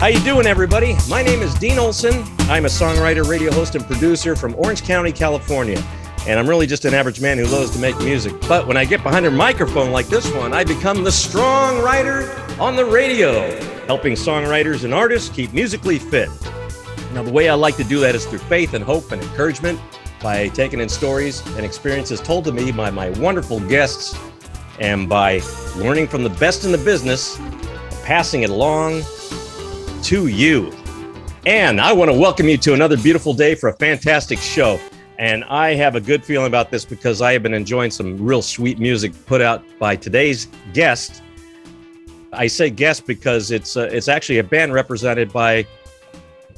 How you doing, everybody? My name is Dean Olson. I'm a songwriter, radio host, and producer from Orange County, California. And I'm really just an average man who loves to make music. But when I get behind a microphone like this one, I become the StrongWriter on the radio, helping songwriters and artists keep musically fit. Now, the way I like to do that is through faith and hope and encouragement by taking in stories and experiences told to me by my wonderful guests and by learning from the best in the business, passing it along to you. And I want to welcome you to another beautiful day for a fantastic show. And I have a good feeling about this because I have been enjoying some real sweet music put out by today's guest. I say guest because it's actually a band represented by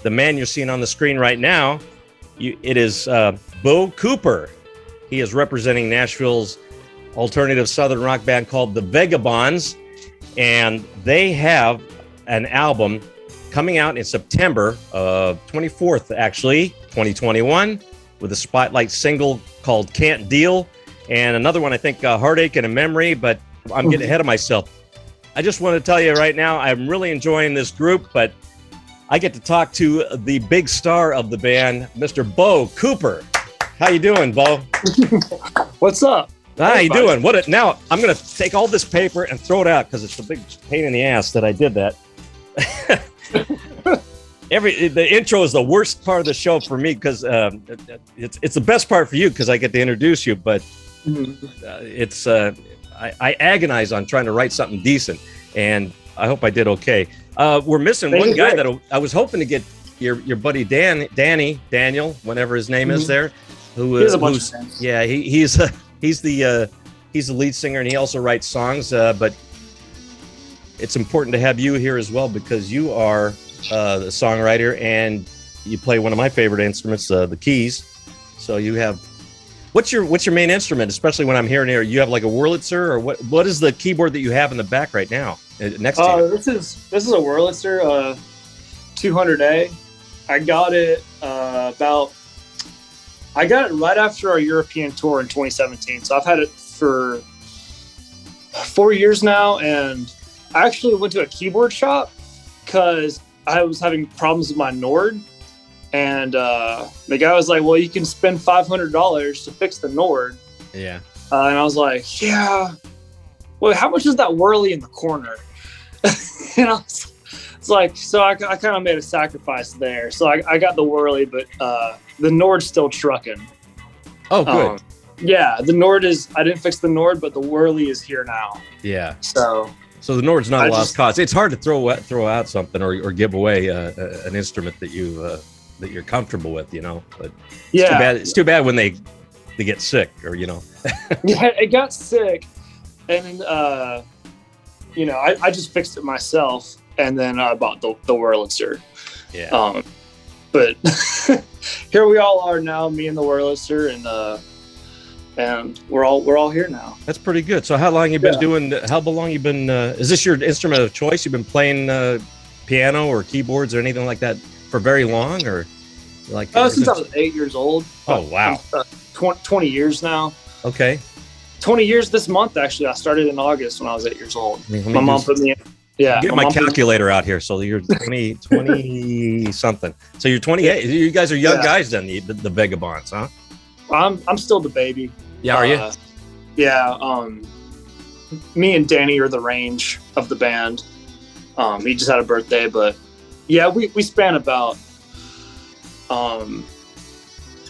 the man you're seeing on the screen right now. It is BEAU COOPER. He is representing Nashville's alternative southern rock band called the Vegabonds. And they have an album coming out in September 24th, actually, 2021, with a spotlight single called Can't Deal, and another one, I think, Heartache and a Memory, but I'm getting ahead of myself. I just want to tell you right now, I'm really enjoying this group, but I get to talk to the big star of the band, Mr. BEAU COOPER. How you doing, BEAU? What's up? How you doing? Now, I'm going to take all this paper and throw it out because it's a big pain in the ass that I did that. The intro is the worst part of the show for me because it's the best part for you because I get to introduce you, but I agonize on trying to write something decent, and I hope I did okay. We're missing one guy that I was hoping to get your buddy Daniel, whatever his name is there, who is he's the lead singer and he also writes songs, but it's important to have you here as well because you are the songwriter and you play one of my favorite instruments, the keys. So you have, what's your main instrument? Especially when I'm hearing here, you have like a Wurlitzer, or what is the keyboard that you have in the back right now next to you? This is a Wurlitzer 200A. I got it right after our European tour in 2017. So I've had it for 4 years now, and I actually went to a keyboard shop because I was having problems with my Nord, and the guy was like, well, you can spend $500 to fix the Nord. Yeah. And I was like, yeah. Well, how much is that whirly in the corner? And it's like, so I kind of made a sacrifice there. So I got the whirly, but the Nord's still trucking. Oh, good. Yeah, the Nord I didn't fix the Nord, but the whirly is here now. Yeah. So the Nord's not a lost cause. It's hard to throw out something or give away an instrument that that you're comfortable with, But it's too bad when they get sick, or Yeah, it got sick, and then I just fixed it myself, and then I bought the Wurlitzer. Yeah. But here we all are now, me and the Wurlitzer, and we're all here now. That's pretty good. So how long you been doing? How long you been? Is this your instrument of choice? You've been playing piano or keyboards or anything like that for very long, or like? Since I was 8 years old. Oh wow! 20 years now. Okay. 20 years this month, actually. I started in August when I was 8 years old. My mom put me in. Yeah. Get my calculator out here. So you're 20 something. So you're 28. You guys are young guys then, the Vegabonds, huh? I'm still the baby. Yeah, are you? Yeah. Me and Danny are the range of the band. He just had a birthday, but yeah, we span about. When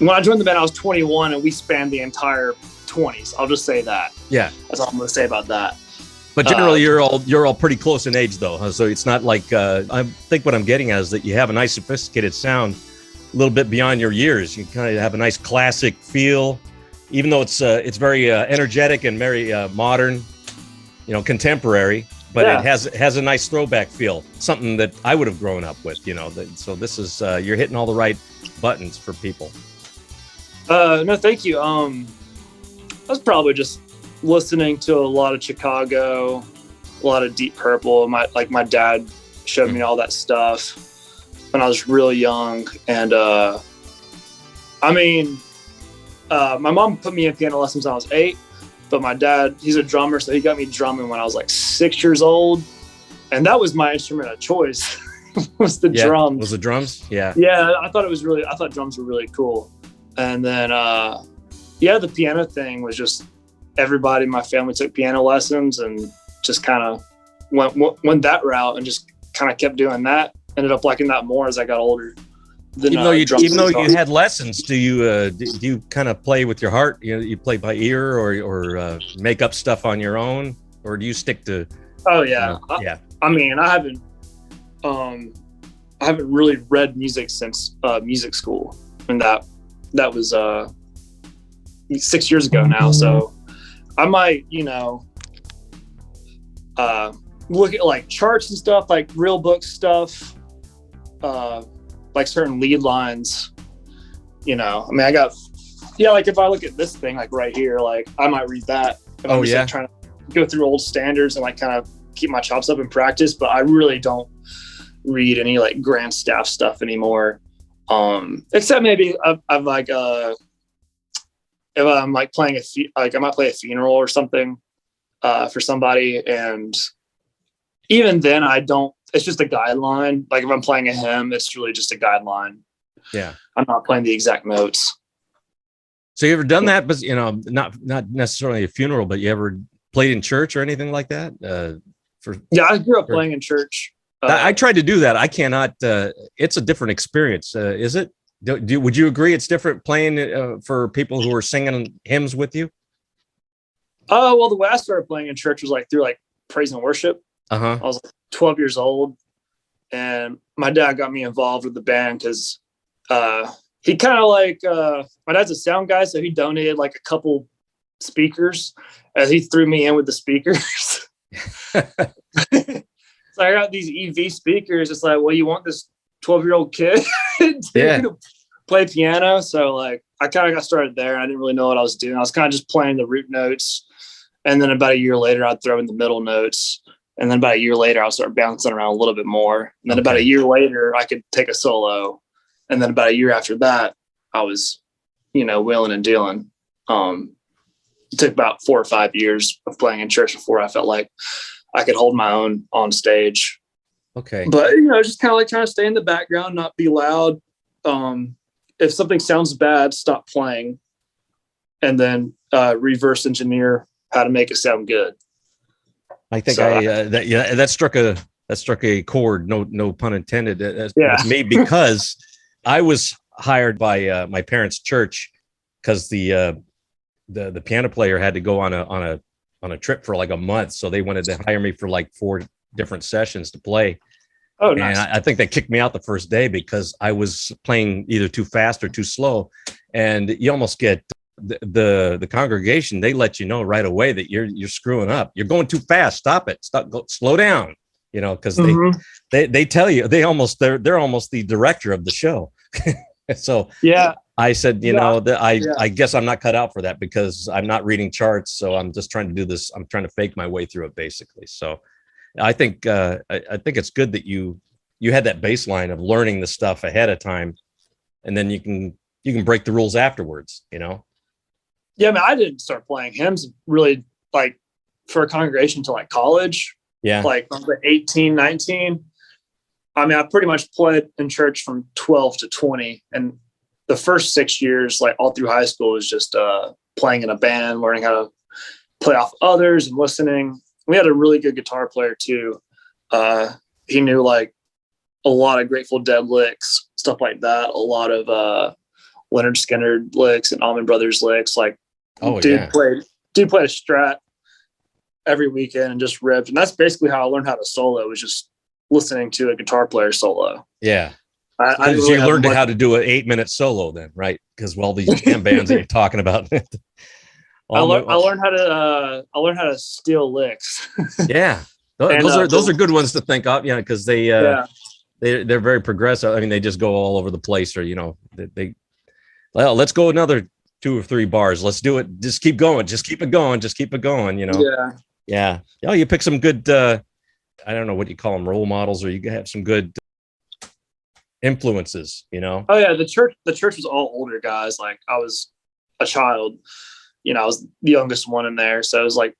I joined the band, I was 21, and we spanned the entire 20s. I'll just say that. Yeah, that's all I'm going to say about that. But generally, you're all pretty close in age, though. So it's not like I think what I'm getting at is that you have a nice, sophisticated sound, a little bit beyond your years. You kind of have a nice classic feel, even though it's very energetic and very modern, contemporary. But it has a nice throwback feel, something that I would have grown up with. So this is you're hitting all the right buttons for people. No, thank you. I was probably just listening to a lot of Chicago, a lot of Deep Purple. My dad showed me all that stuff when I was really young, and my mom put me in piano lessons when I was 8, but my dad, he's a drummer, so he got me drumming when I was like 6 years old, and that was my instrument of choice. was the drums. Was the drums? Yeah. Yeah, I thought drums were really cool. And then, the piano thing was just everybody in my family took piano lessons and just kind of went that route and just kind of kept doing that. Ended up liking that more as I got older. Even though you had lessons, do you kind of play with your heart? You play by ear or make up stuff on your own, or do you stick to? Oh yeah, I mean, I haven't really read music since music school, and that was 6 years ago now. So I might, look at like charts and stuff, like real book stuff, like certain lead lines. I mean, like if I look at this thing, like right here, like I might read that. I'm just like trying to go through old standards and like kind of keep my chops up in practice, but I really don't read any like grand staff stuff anymore. Except maybe I've like if I'm like playing I might play a funeral or something for somebody, and even then it's just a guideline. Like if I'm playing a hymn, it's really just a guideline. Yeah, I'm not playing the exact notes. So you ever done that? But not necessarily a funeral, but you ever played in church or anything like that? I grew up playing in church. I tried to do that. I cannot. It's a different experience. Is it? Would you agree it's different playing for people who are singing hymns with you? Oh, well, the way I started playing in church was like through like praise and worship. I was like 12 years old, and my dad got me involved with the band because he kind of like my dad's a sound guy, so he donated like a couple speakers, and he threw me in with the speakers. So I got these EV speakers. It's like, well, you want this 12-year-old kid to play piano? So like, I kind of got started there. I didn't really know what I was doing. I was kind of just playing the root notes, and then about a year later, I'd throw in the middle notes, and then about a year later, I'll start bouncing around a little bit more. And then about a year later, I could take a solo, and then about a year after that, I was, wheeling and dealing. It took about 4 or 5 years of playing in church before I felt like I could hold my own on stage. Okay. But, just kind of like trying to stay in the background, not be loud. If something sounds bad, stop playing, and then reverse engineer how to make it sound good. I think that struck a chord. No pun intended. With me, because I was hired by my parents' church because the piano player had to go on a trip for like a month, so they wanted to hire me for like 4 different sessions to play. Oh, nice. And I think they kicked me out the first day because I was playing either too fast or too slow, and you almost get the congregation. They let you know right away that you're screwing up. You're going too fast. Stop it. Slow down. Because they tell you they're almost the director of the show. So I said, I guess I'm not cut out for that because I'm not reading charts. So I'm just trying to do this. I'm trying to fake my way through it, basically. So I think it's good that you had that baseline of learning the stuff ahead of time, and then you can break the rules afterwards. Yeah, I mean, I didn't start playing hymns really like for a congregation until like college. Yeah, like I was like 18, 19. I mean, I pretty much played in church from 12 to 20. And the first 6 years, like all through high school, was just playing in a band, learning how to play off others and listening. We had a really good guitar player too. He knew like a lot of Grateful Dead licks, stuff like that. A lot of Leonard Skinner licks and Allman Brothers licks. Like, dude played a Strat every weekend and just ripped. And that's basically how I learned how to solo, was just listening to a guitar player solo. Yeah. I really learned how to do an 8-minute solo then, right? Because all these jam bands that you're talking about. I learned how to steal licks. Yeah. Those are good ones to think of, because they're very progressive. I mean, they just go all over the place, or let's go another 2 or 3 bars. Let's do it. Just keep going. Just keep it going. Just keep it going. Yeah. Oh, you pick some good. I don't know what you call them, role models, or you have some good influences. Oh yeah, the church was all older guys. Like I was a child. I was the youngest one in there, so it was like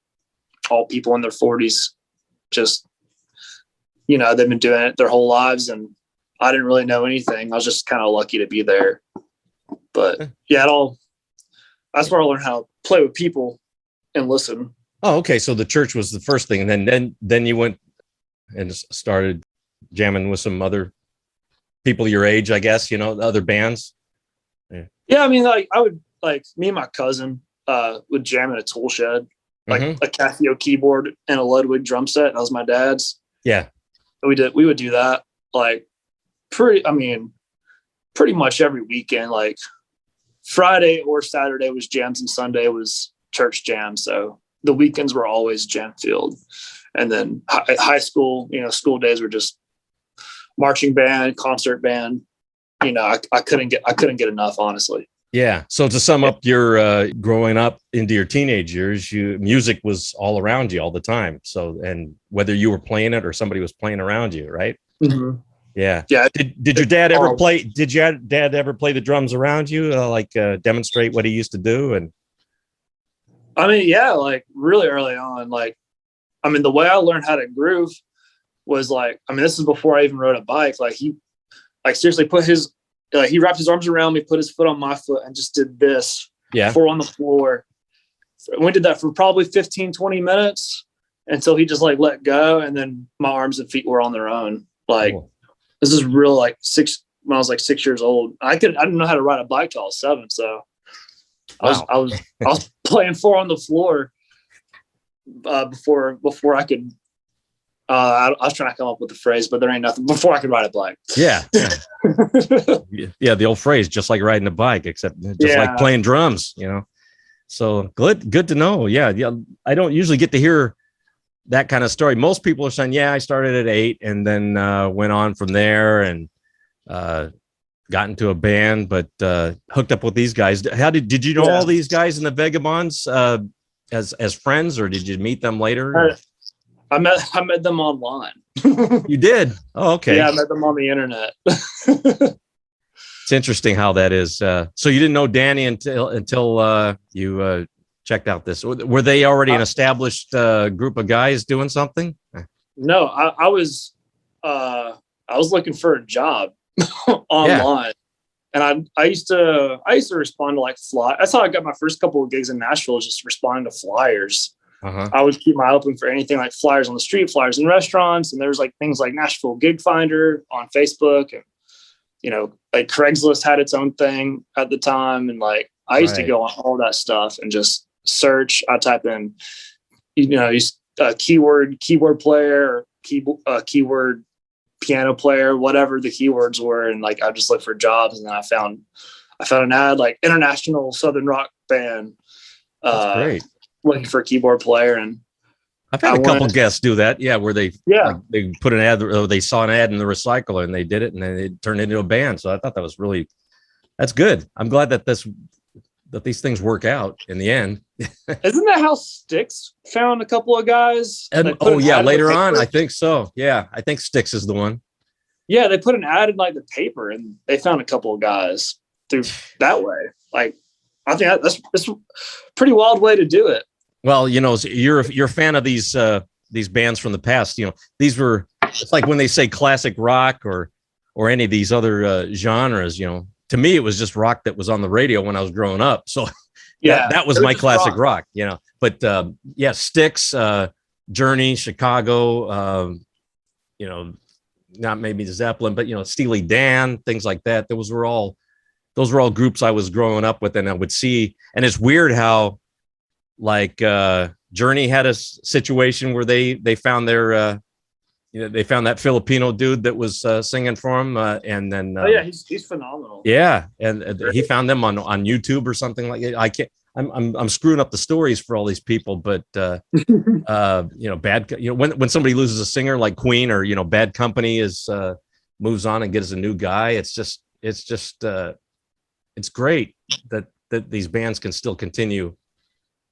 all people in their 40s, just they've been doing it their whole lives, and I didn't really know anything. I was just kind of lucky to be there. But yeah, that's where I learned how to play with people and listen. Oh, okay. So the church was the first thing, and then you went and started jamming with some other people your age, I guess, other bands. Yeah, I mean, like I would me and my cousin would jam in a tool shed, like a Casio keyboard and a Ludwig drum set. That was my dad's. Yeah, we would do that pretty much every weekend. Like Friday or Saturday was jams and Sunday was church jam. So the weekends were always jam filled. And then high school, school days were just marching band, concert band. I couldn't get enough, honestly. Yeah. So to sum up your growing up into your teenage years, music was all around you all the time. So, and whether you were playing it or somebody was playing around you, right? Mm-hmm. Yeah. Yeah. Did your dad ever play? Did your dad ever play the drums around you? Demonstrate what he used to do? And I mean, yeah, like really early on, the way I learned how to groove was this is before I even rode a bike. Like he seriously put he wrapped his arms around me, put his foot on my foot, and just did this. Yeah. Before on the floor. We did that for probably 15, 20 minutes until he just let go. And then my arms and feet were on their own. Cool. This is real, when I was 6 years old. I didn't know how to ride a bike till I was 7. So wow. I was playing 4 on the floor before I could. I was trying to come up with the phrase, but there ain't nothing before I could ride a bike. Yeah. Yeah. The old phrase, just like riding a bike, except just like playing drums, So good to know. Yeah. I don't usually get to hear that kind of story. Most people are saying, I started at 8 and then went on from there and got into a band, but hooked up with these guys. How did you know all these guys in the Vegabonds as friends, or did you meet them later? I met them online. You did? Oh, okay. Yeah, I met them on the internet. It's interesting how that is. So you didn't know Danny until you checked out this. Were they already an established group of guys doing something? No, I was looking for a job online, and I used to respond to fly. That's how I got my first couple of gigs in Nashville, just responding to flyers. I would keep my eye open for anything like flyers on the street, flyers in restaurants. And there's things like Nashville Gig Finder on Facebook. And, Craigslist had its own thing at the time. And I used to go on all that stuff and just search. I type in, keyboard player or keyword piano player, whatever the keywords were. And I just looked for jobs. And then I found an ad international Southern rock band. That's great. Looking for a keyboard player, and I've had a couple guests do that. Yeah, where they put an ad, or they saw an ad in the recycler and they did it, and then it turned into a band. So I thought that's good. I'm glad that these things work out in the end. Isn't that how Styx found a couple of guys? Later on, I think so. Yeah, I think Styx is the one. Yeah, they put an ad in the paper, and they found a couple of guys through that way. I think that's a pretty wild way to do it. Well, you're a fan of these bands from the past. It's like when they say classic rock or any of these other genres. To me, it was just rock that was on the radio when I was growing up. So that was my classic rock. But Styx, Journey, Chicago. Not maybe Zeppelin, but Steely Dan, things like that. Those were all groups I was growing up with, and I would see. And it's weird how. Journey had a situation where they found their they found that Filipino dude that was singing for him, and then he's phenomenal. Yeah, and he found them on YouTube or something like that. I can't. I'm screwing up the stories for all these people, but bad. When somebody loses a singer like Queen, or Bad Company moves on and gets a new guy. It's great that these bands can still continue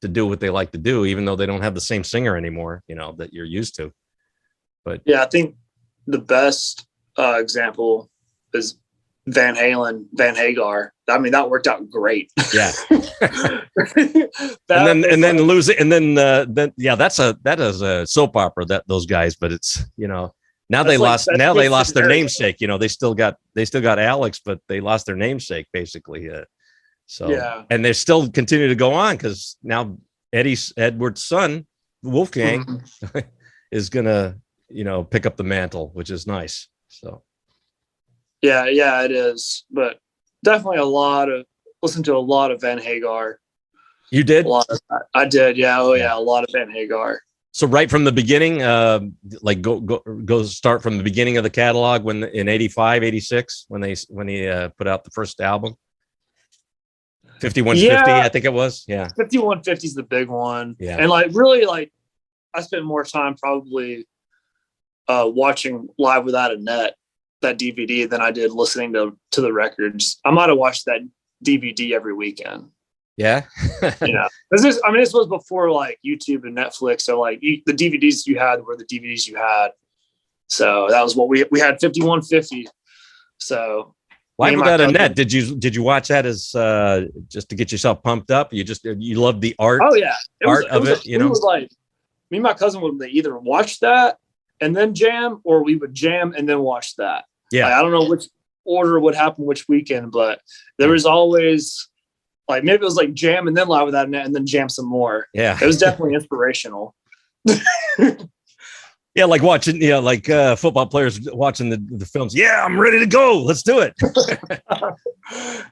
to do what they like to do, even though they don't have the same singer anymore, that you're used to. But I think the best example is Van Halen, Van Hagar. I mean, that worked out great. Yeah. and then lose it. And then that is a soap opera, that those guys, but it's, Now That's they like lost. best Now they case lost their scenario. namesake. You know, they still got Alex, but they lost their namesake basically. So Yeah. and they still continue to go on because now Edward's son Wolfgang is gonna pick up the mantle, which is nice. So Yeah, it is. But definitely listen to a lot of Van Hagar. you did? I did. Yeah. Oh yeah. A lot of Van Hagar. So right from the beginning, like go start from the beginning of the catalog when in 85, 86, when he put out the first album. 5150, I think it was. Yeah. 5150 is the big one. Yeah. And like really like I spent more time probably watching Live Without a Net, that DVD, than I did listening to the records. I might have watched that DVD every weekend. Yeah. This was before like YouTube and Netflix. So like the DVDs you had were the DVDs you had. So that was what we had 5150. So Live Without a Net. Did you watch that as just to get yourself pumped up? You loved the art. Oh yeah, it was like me and my cousin would either watch that and then jam, or we would jam and then watch that. Yeah, like, I don't know which order would happen which weekend, but there was always like maybe it was like jam and then Live Without a Net and then jam some more. Yeah, it was definitely inspirational. Yeah, like watching, like football players watching the films. Yeah, I'm ready to go. Let's do it.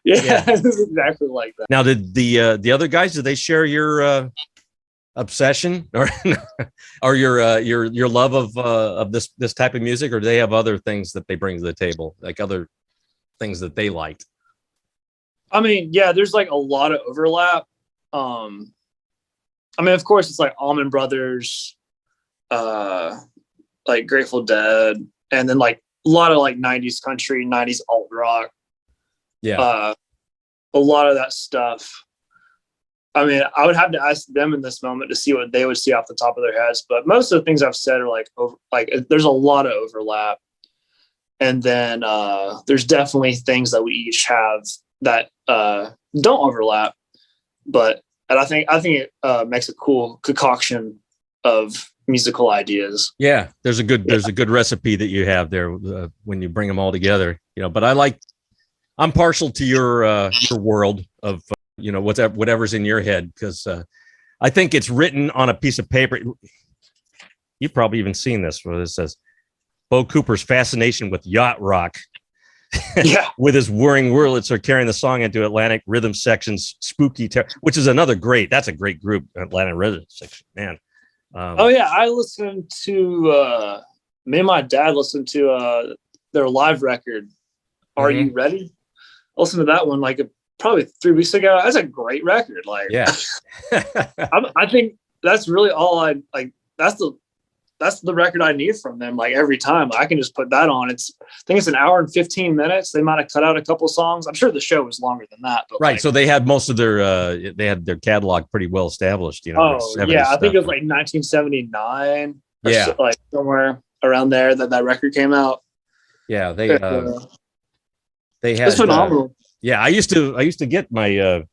Yeah, this is exactly like that. Now, did the other guys, did they share your obsession or your love of this type of music, or do they have other things that they bring to the table, like other things that they liked? I mean, yeah, there's like a lot of overlap. I mean, of course, it's like Allman Brothers, like Grateful Dead, and then like a lot of like 90s country, 90s alt rock. Yeah. A lot of that stuff. I mean, I would have to ask them in this moment to see what they would see off the top of their heads. But most of the things I've said are like there's a lot of overlap. And then there's definitely things that we each have that don't overlap. And I think it makes a cool concoction of musical ideas. Yeah, there's a good recipe that you have there when you bring them all together. But I'm partial to your world of whatever's in your head, because I think it's written on a piece of paper. You've probably even seen this, where it says BEAU Cooper's fascination with yacht rock. Yeah. With his whirring Wurlitzer carrying the song into Atlantic Rhythm Section's Spooky Terror, which is that's a great group, Atlantic Rhythm Section, man. Oh yeah, I listened to me and my dad listened to their live record, Are You Ready? I listened to that one like probably 3 weeks ago. That's a great record. Like, yeah. I think that's really all I like. That's the record I need from them. Like every time I can just put that on. I think it's an hour and 15 minutes. They might've cut out a couple songs. I'm sure the show was longer than that, but right. So they had most of they had their catalog pretty well established, Oh yeah. I think it was like 1979 or like somewhere around there that record came out. Yeah. They had, it's phenomenal. Yeah. I used to get my,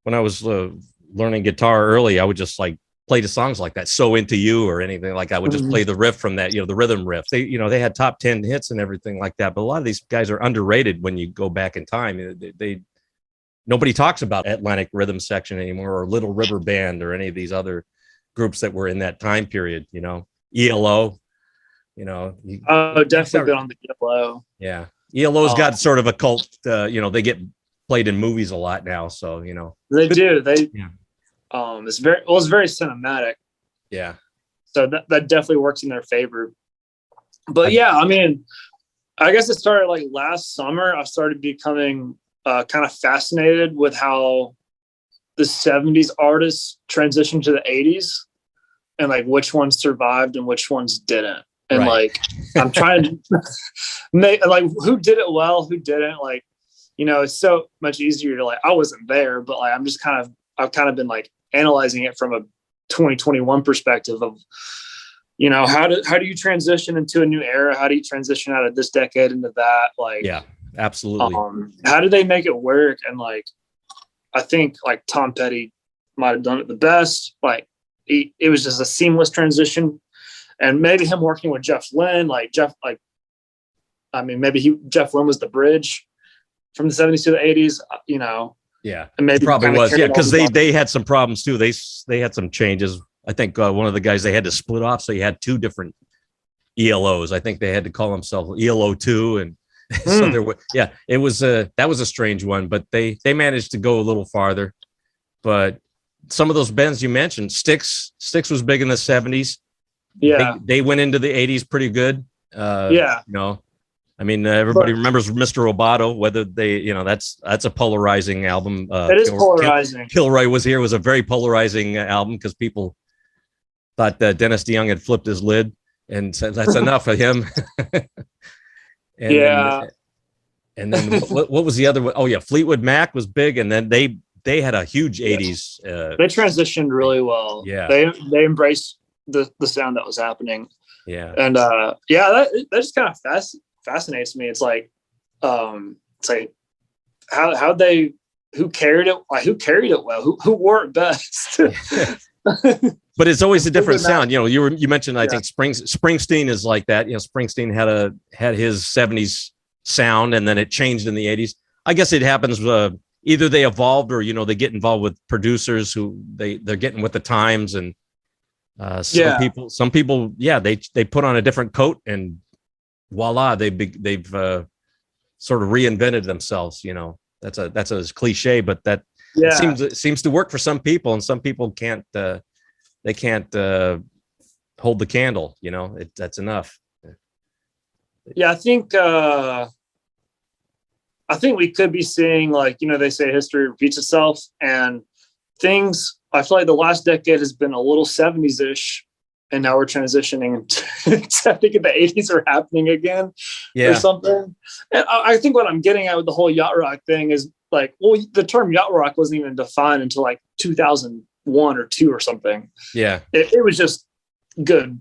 when I was learning guitar early, I would just like play the songs like that. So Into You or anything, like I would just play the riff from that, the rhythm riff. They had top 10 hits and everything like that. But a lot of these guys are underrated when you go back in time. Nobody talks about Atlantic Rhythm Section anymore, or Little River Band, or any of these other groups that were in that time period. ELO. Definitely been on the ELO. Yeah, ELO's got sort of a cult. They get played in movies a lot now, so they do. It's very cinematic. Yeah. So that definitely works in their favor. But yeah, I mean, I guess it started like last summer. I started becoming kind of fascinated with how the 70s artists transitioned to the 80s, and like which ones survived and which ones didn't. And like, I'm trying to make like who did it well, who didn't. Like, it's so much easier to like, I wasn't there, but like, I've kind of been like analyzing it from a 2021 perspective of, how do you transition into a new era? How do you transition out of this decade into that? Like, yeah, absolutely. How do they make it work? And like, I think like Tom Petty might've done it the best. Like it was just a seamless transition. and maybe him working with Jeff Lynne, like Jeff Lynne was the bridge from the 70s to the 80s, Yeah, and maybe probably was. Yeah, because they they had some problems too. They had some changes. I think one of the guys, they had to split off, so you had two different ELOs. I think they had to call themselves ELO 2, and so there was. Yeah, it was that was a strange one, but they managed to go a little farther. But some of those bands you mentioned, Styx was big in the 70s. Yeah, they went into the 80s pretty good. Yeah. I mean, everybody remembers Mr. Roboto, whether they, that's a polarizing album. It is polarizing. Kilroy Was Here was a very polarizing album because people thought that Dennis DeYoung had flipped his lid and said, that's enough of him. And then what was the other one? Oh, yeah, Fleetwood Mac was big. And then they had a huge 80s. They transitioned really well. Yeah. They embraced the sound that was happening. Yeah. And that just kind of fascinates me. It's like who carried it well, who wore it best. But it's always a different sound. You mentioned, I think Springsteen is like that. Springsteen had his 70s sound, and then it changed in the 80s. I guess it happens either they evolved or they get involved with producers who they're getting with the times, and some people they put on a different coat and voila, they've sort of reinvented themselves. That's a cliche, but that seems to work for some people, and some people can't hold the candle. That's enough. Yeah, I think we could be seeing, they say history repeats itself, and things. I feel like the last decade has been a little 70s-ish, and now we're transitioning I think the 80s are happening again or something. And I think what I'm getting at with the whole yacht rock thing is the term yacht rock wasn't even defined until 2001 or 2 or something. Yeah. It was just good,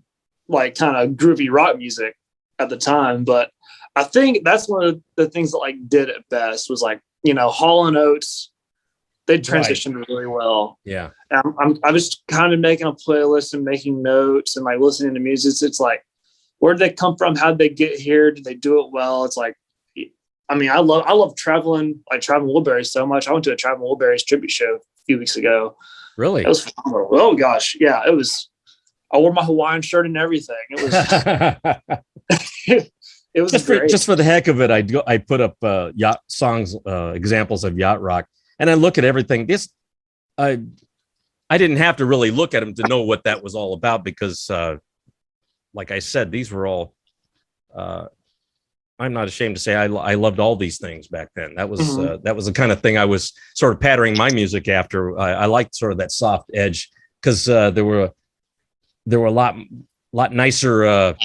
kind of groovy rock music at the time. But I think that's one of the things that did it best was Hall & Oates. They transitioned really well. Yeah. And I was kind of making a playlist and making notes and listening to music. It's where did they come from? How did they get here? Did they do it well? It's I love traveling, Traveling Wilburys so much. I went to a Traveling Wilburys tribute show a few weeks ago. Really? It was phenomenal. Oh gosh. Yeah, it was. I wore my Hawaiian shirt and everything. It was, it was just for the heck of it. I put up yacht songs, examples of yacht rock. And I look at everything. I didn't have to really look at them to know what that was all about because, like I said, these were all. I'm not ashamed to say I loved all these things back then. That was the kind of thing I was sort of patterning my music after. I liked sort of that soft edge because there were a lot nicer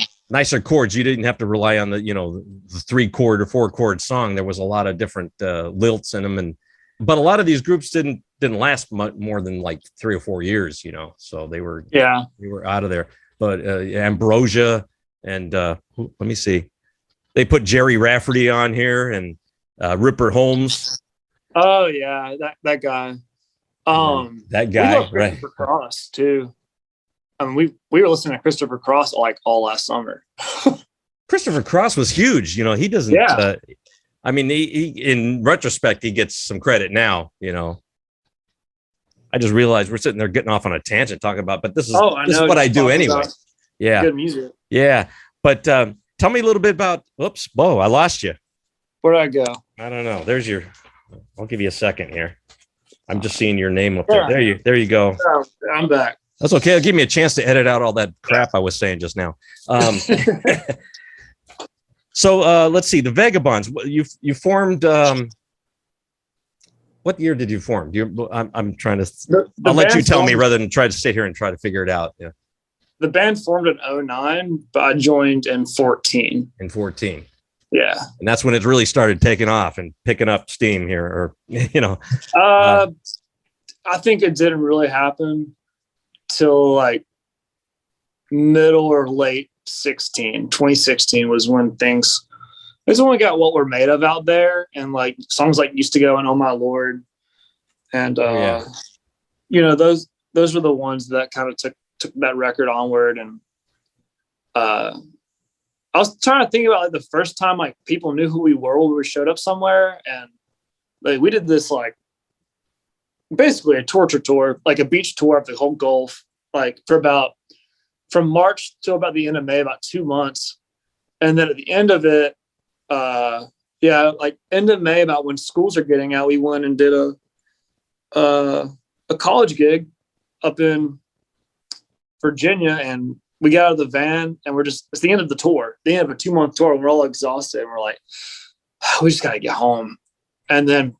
chords. You didn't have to rely on the 3-chord or 4-chord song. There was a lot of different lilts in them but a lot of these groups didn't last more than 3 or 4 years, so they were out of there. But Ambrosia and let me see, they put Jerry Rafferty on here and Rupert Holmes. Oh yeah, that guy. That guy, right? Christopher Cross too. We were listening to Christopher Cross all last summer. Christopher Cross was huge. He doesn't. Yeah. He in retrospect, he gets some credit now, I just realized we're sitting there getting off on a tangent talking about, but this is what I do anyway. Yeah. Good music. Yeah. But tell me a little bit about, Bo, I lost you. Where'd I go? I don't know. I'll give you a second here. I'm just seeing your name up there. There you go. I'm back. That's okay. It'll give me a chance to edit out all that crap I was saying just now. So let's see, the Vegabonds. You formed. What year did you form? I'm trying to. I'll let you tell me rather than try to sit here and try to figure it out. Yeah. The band formed in 2009, but I joined in 2014. In 2014. Yeah. And that's when it really started taking off and picking up steam here, or I think it didn't really happen till middle or late 2016 was when we got What We're Made Of out there, and songs Used to Go and Oh My Lord, and those were the ones that kind of took that record onward. And I was trying to think about like the first time like people knew who we were when we showed up somewhere, and like we did this like basically a torture tour, like a beach tour of the whole Gulf, like from March till about the end of May, about 2 months. And then at the end of it, like end of May, about when schools are getting out, we went and did a college gig up in Virginia, and we got out of the van and it's the end of the tour, the end of a 2-month tour, and we're all exhausted and we're like, we just gotta get home. And then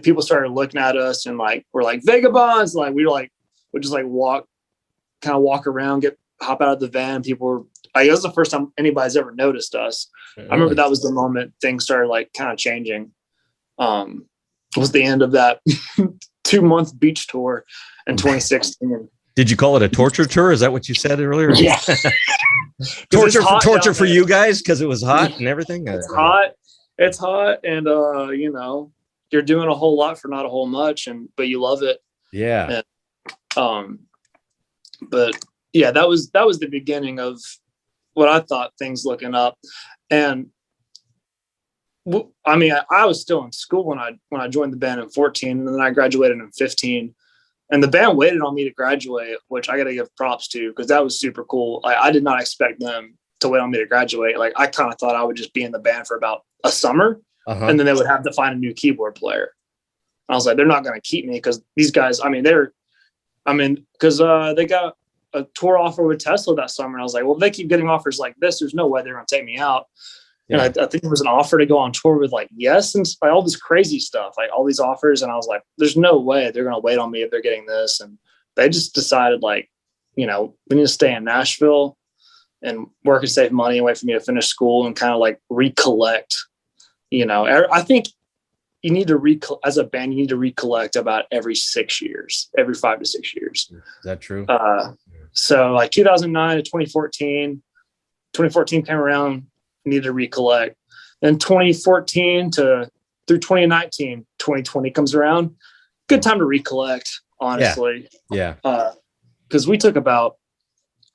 people started looking at us and like we're like Vegabonds, like we just like walk around, hop out of the van. People were, I guess, the first time anybody's ever noticed us. I remember that was the moment things started like kind of changing. It was the end of that 2-month beach tour in 2016. Did you call it a torture tour? Is that what you said earlier? Yeah. torture for you guys because it was hot and everything. It's hot. It's hot, and you're doing a whole lot for not a whole much, but you love it. Yeah. And, but yeah, that was the beginning of what I thought things looking up. And I mean, I was still in school when I joined the band in 14, and then I graduated in 15. And the band waited on me to graduate, which I got to give props to, because that was super cool. I did not expect them to wait on me to graduate. Like, I kind of thought I would just be in the band for about a summer, and then they would have to find a new keyboard player. I was like, they're not going to keep me, because these guys, because they got a tour offer with Tesla that summer. And I was like, well, if they keep getting offers like this, there's no way they're going to take me out. Yeah. And I think there was an offer to go on tour with like Yes and like all this crazy stuff, like all these offers. And I was like, there's no way they're going to wait on me if they're getting this. And they just decided like, we need to stay in Nashville and work and save money and wait for me to finish school and kind of like recollect. I think you need to as a band, you need to recollect about every 6 years, every 5 to 6 years. Is that true? So like 2009 to 2014 came around, needed to recollect. Then 2014 through 2019, 2020 comes around. Good time to recollect, honestly. Yeah. Because we took about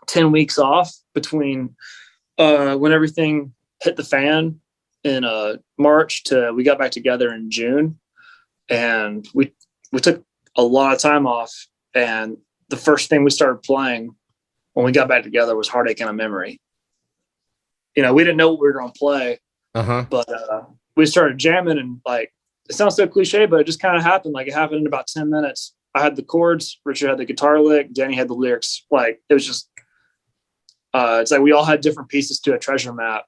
10 weeks off between when everything hit the fan in March to we got back together in June. And we took a lot of time off. And the first thing we started playing when we got back together was Heartache and a Memory. We didn't know what we were going to play, but we started jamming, and like, it sounds so cliche, but it just kind of happened. Like, it happened in about 10 minutes. I had the chords, Richard had the guitar lick, Danny had the lyrics. Like, it was just, it's like we all had different pieces to a treasure map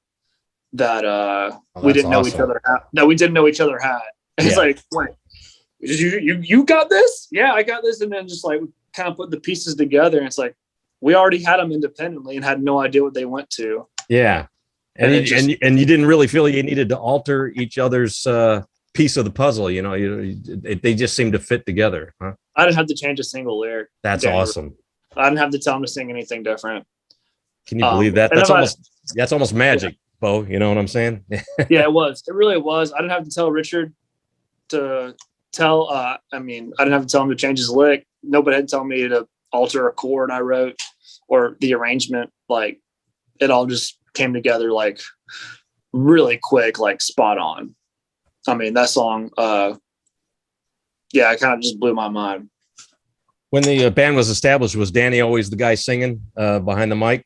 that we didn't know each other had. That we didn't know each other had. And it's like, wait, you got this? Yeah, I got this. And then just like, we kind of put the pieces together, and it's like, we already had them independently and had no idea what they went to. Yeah. And you didn't really feel you needed to alter each other's piece of the puzzle. They just seemed to fit together. Huh? I didn't have to change a single lyric. That's awesome. I didn't have to tell him to sing anything different. Can you believe that? That's almost magic, Bo. You know what I'm saying? Yeah, it was. It really was. I didn't have to tell Richard to tell. I didn't have to tell him to change his lick. Nobody had to tell me to alter a chord I wrote or the arrangement. Like, it all just came together like really quick, like spot on. That song, it kind of just blew my mind. When the band was established, was Danny always the guy singing behind the mic?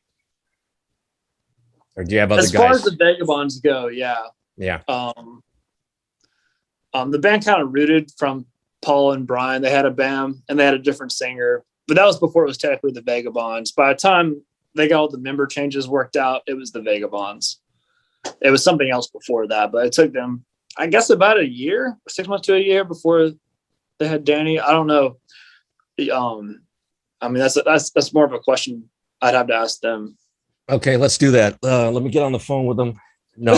Or do you have other guys? As far as the Vegabonds go, yeah. Yeah. The band kind of rooted from Paul and Brian. They had a band and they had a different singer, but that was before it was technically the Vegabonds. By the time they got all the member changes worked out, it was the Vegabonds. It was something else before that, but it took them, I guess, about a year, 6 months to a year before they had Danny. I don't know. That's more of a question I'd have to ask them. Okay, let's do that. Let me get on the phone with them. No,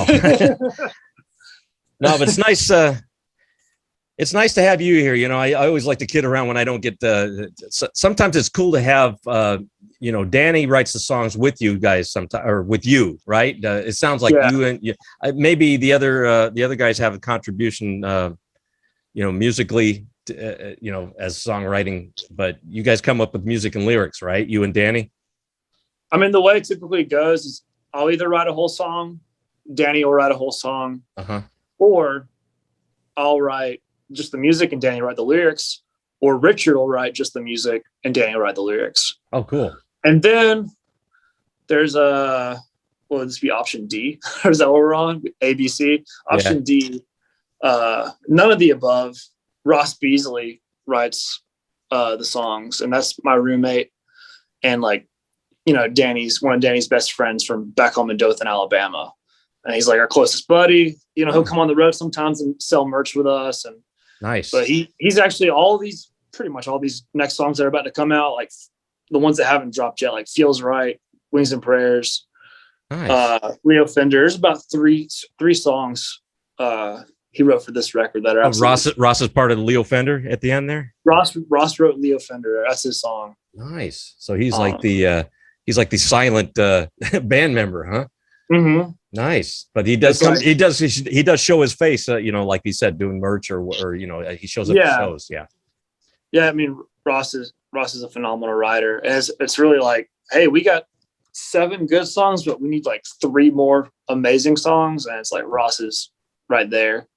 no, but it's nice. It's nice to have you here. I always like to kid around when I don't get sometimes it's cool to have, Danny writes the songs with you guys sometimes, or with you, right? It sounds like you and maybe the other guys have a contribution, musically, as songwriting, but you guys come up with music and lyrics, right? You and Danny. I mean, the way it typically goes is I'll either write a whole song, Danny will write a whole song, or I'll write just the music and Danny will write the lyrics, or Richard will write just the music and Danny will write the lyrics. Oh, cool. And then there's will this be option D? Or is that what we're on? ABC. Option D, none of the above. Ross Beasley writes the songs, and that's my roommate. And like, you know, Danny's one of Danny's best friends from back home in Dothan, Alabama. And he's like our closest buddy. You know, he'll come on the road sometimes and sell merch with us. And nice. But he's actually pretty much all these next songs that are about to come out, like the ones that haven't dropped yet, like Feels Right, Wings and Prayers, nice. Leo Fender. There's about three songs he wrote for this record that are Ross is part of Leo Fender at the end there. Ross wrote Leo Fender. That's his song. Nice. So he's like the silent band member, huh? Mm-hmm. Nice. But he does he does show his face, you know, like he said, doing merch or you know, he shows up at shows. Yeah. I mean, Ross is a phenomenal writer. And it's really like, hey, we got 7 good songs, but we need like 3 more amazing songs. And it's like Ross is right there,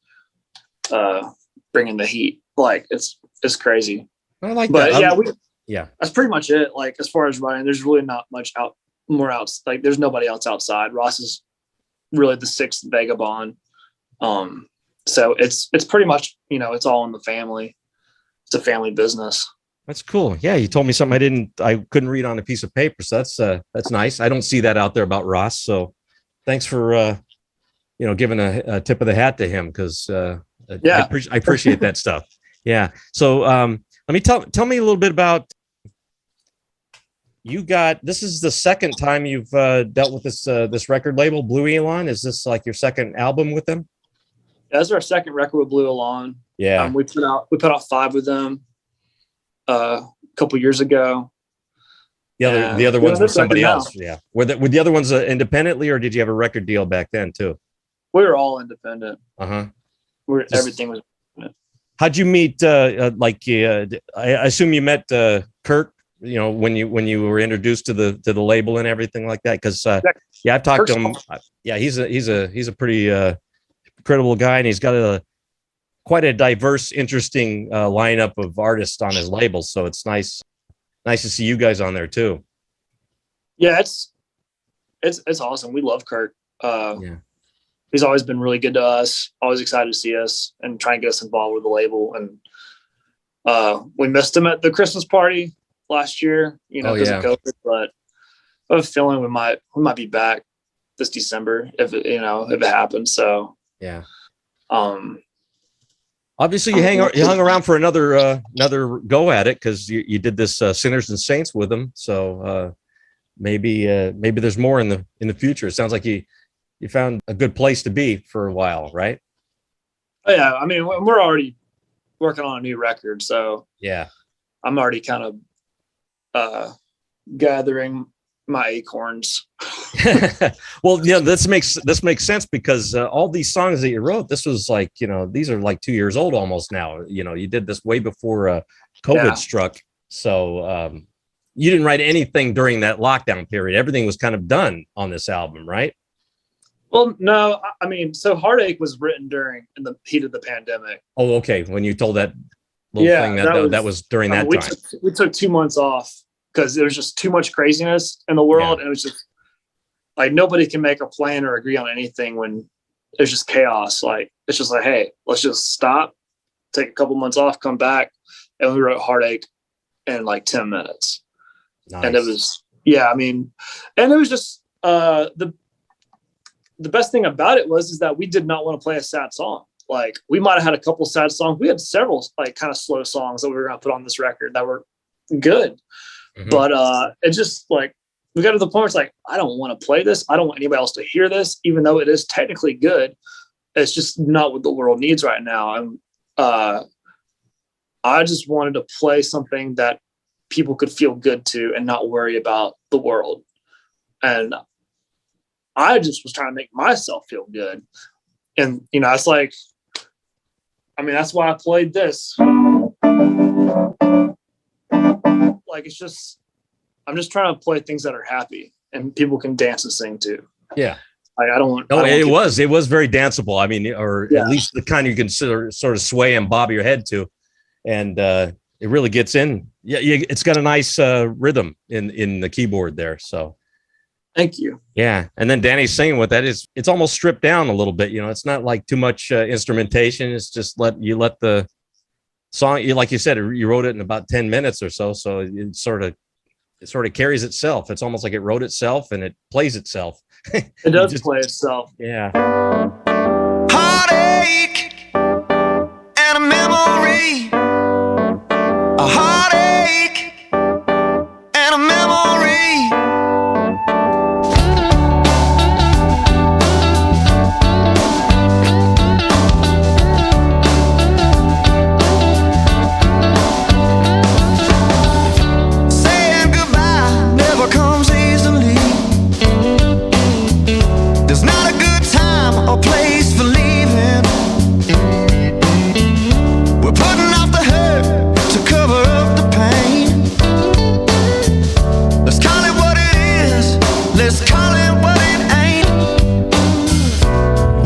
bringing the heat. Like it's crazy. I like but that. That's pretty much it. Like as far as writing, there's really not much more out. Like there's nobody else outside. Ross is really the 6th Vegabond. So it's pretty much, you know, it's all in the family. It's a family business. That's cool. Yeah, you told me something I couldn't read on a piece of paper. So that's nice. I don't see that out there about Ross. So thanks for you know, giving a tip of the hat to him, because I appreciate that stuff. Yeah. So let me tell me a little bit about this is the second time you've dealt with this record label, Blue Elon. Is this like your second album with them? That's our second record with Blue Elon. Yeah. We put out 5 with them a couple years ago. The other ones with somebody else. Yeah. Were the other ones independently, or did you have a record deal back then too? We were all independent. Everything was independent. How'd you meet? I assume you met Kurt, you know, when you were introduced to the label and everything like that. Because I've talked to him. Yeah, he's a pretty incredible guy, and he's got quite a diverse, interesting lineup of artists on his label. So it's nice to see you guys on there too. Yeah, it's awesome. We love Kurt. He's always been really good to us. Always excited to see us and try and get us involved with the label. And we missed him at the Christmas party last year, you know, because of COVID. But I have a feeling we might be back this December if it happens. So yeah. Obviously, you hung around for another go at it, because you did this Sinners and Saints with them. So maybe there's more in the future. It sounds like you found a good place to be for a while, right? Oh, yeah, I mean, we're already working on a new record, so yeah, I'm already kind of gathering my acorns. Well, yeah, this makes sense, because all these songs that you wrote, this was like, you know, these are like 2 years old almost now. You know, you did this way before COVID struck. So you didn't write anything during that lockdown period. Everything was kind of done on this album, right? Well, no, I mean, so Heartache was written in the heat of the pandemic. Oh, okay. When you told that little thing that was during that time. We took 2 months off because there was just too much craziness in the world. And it was just like, nobody can make a plan or agree on anything when there's just chaos. Like, it's just like, hey, let's just stop, take a couple months off, come back. And we wrote Heartache in like 10 minutes. Nice. And it was, I mean, and it was just, the best thing about it is that we did not want to play a sad song. Like, we might've had a couple sad songs. We had several like kind of slow songs that we were going to put on this record that were good. Mm-hmm. But it just like, we got to the point where it's like, I don't want to play this. I don't want anybody else to hear this, even though it is technically good. It's just not what the world needs right now. And I just wanted to play something that people could feel good to and not worry about the world. And I just was trying to make myself feel good. And, you know, it's like, I mean, that's why I played this. Like, it's just, I'm just trying to play things that are happy. and people can dance and sing too. Yeah. Like, I don't want. Oh, I don't want it was very danceable. I mean, or Yeah. at least the kind you can sort of sway and bob your head to, and it really gets in. Yeah, it's got a nice rhythm in the keyboard there. So, Thank you. yeah, and then Danny's singing with that. It's almost stripped down a little bit. You know, it's not like too much instrumentation. It's just let the song. Like you said, you wrote it in about 10 minutes or so. So it sort of carries itself. It's almost like it wrote itself and it plays itself. It does play itself. Yeah. Heartache and a memory. A heartache and a memory. Saying goodbye never comes easily. There's not a good time or place for leaving. We're putting off the hurt to cover up the pain. Let's call it what it is. Let's call it what it ain't.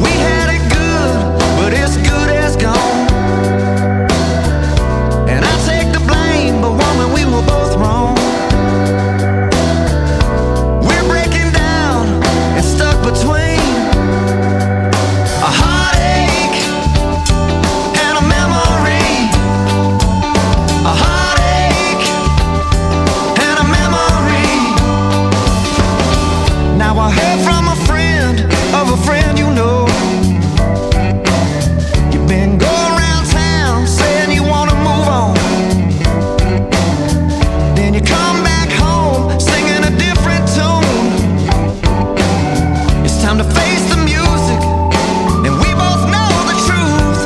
We had it good, but it's good as gone. And I take the blame, but woman, we were both wrong. We're breaking down and stuck between a heartache and a memory. A heartache and a memory. Now I heard from a friend of a friend you know. You've been going around town saying you want to move on. Then you come back home singing a different tune. It's time to face the music, and we both know the truth.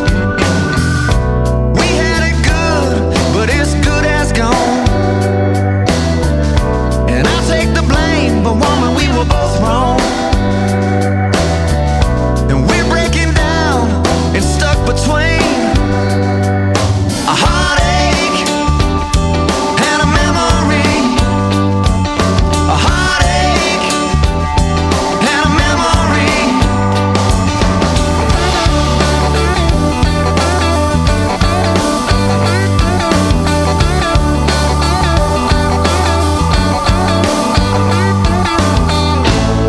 We had it good, but it's good as gone. And I take the blame, but woman, we were both wrong. And we're breaking down and stuck between a heartache and a memory. A heartache and a memory.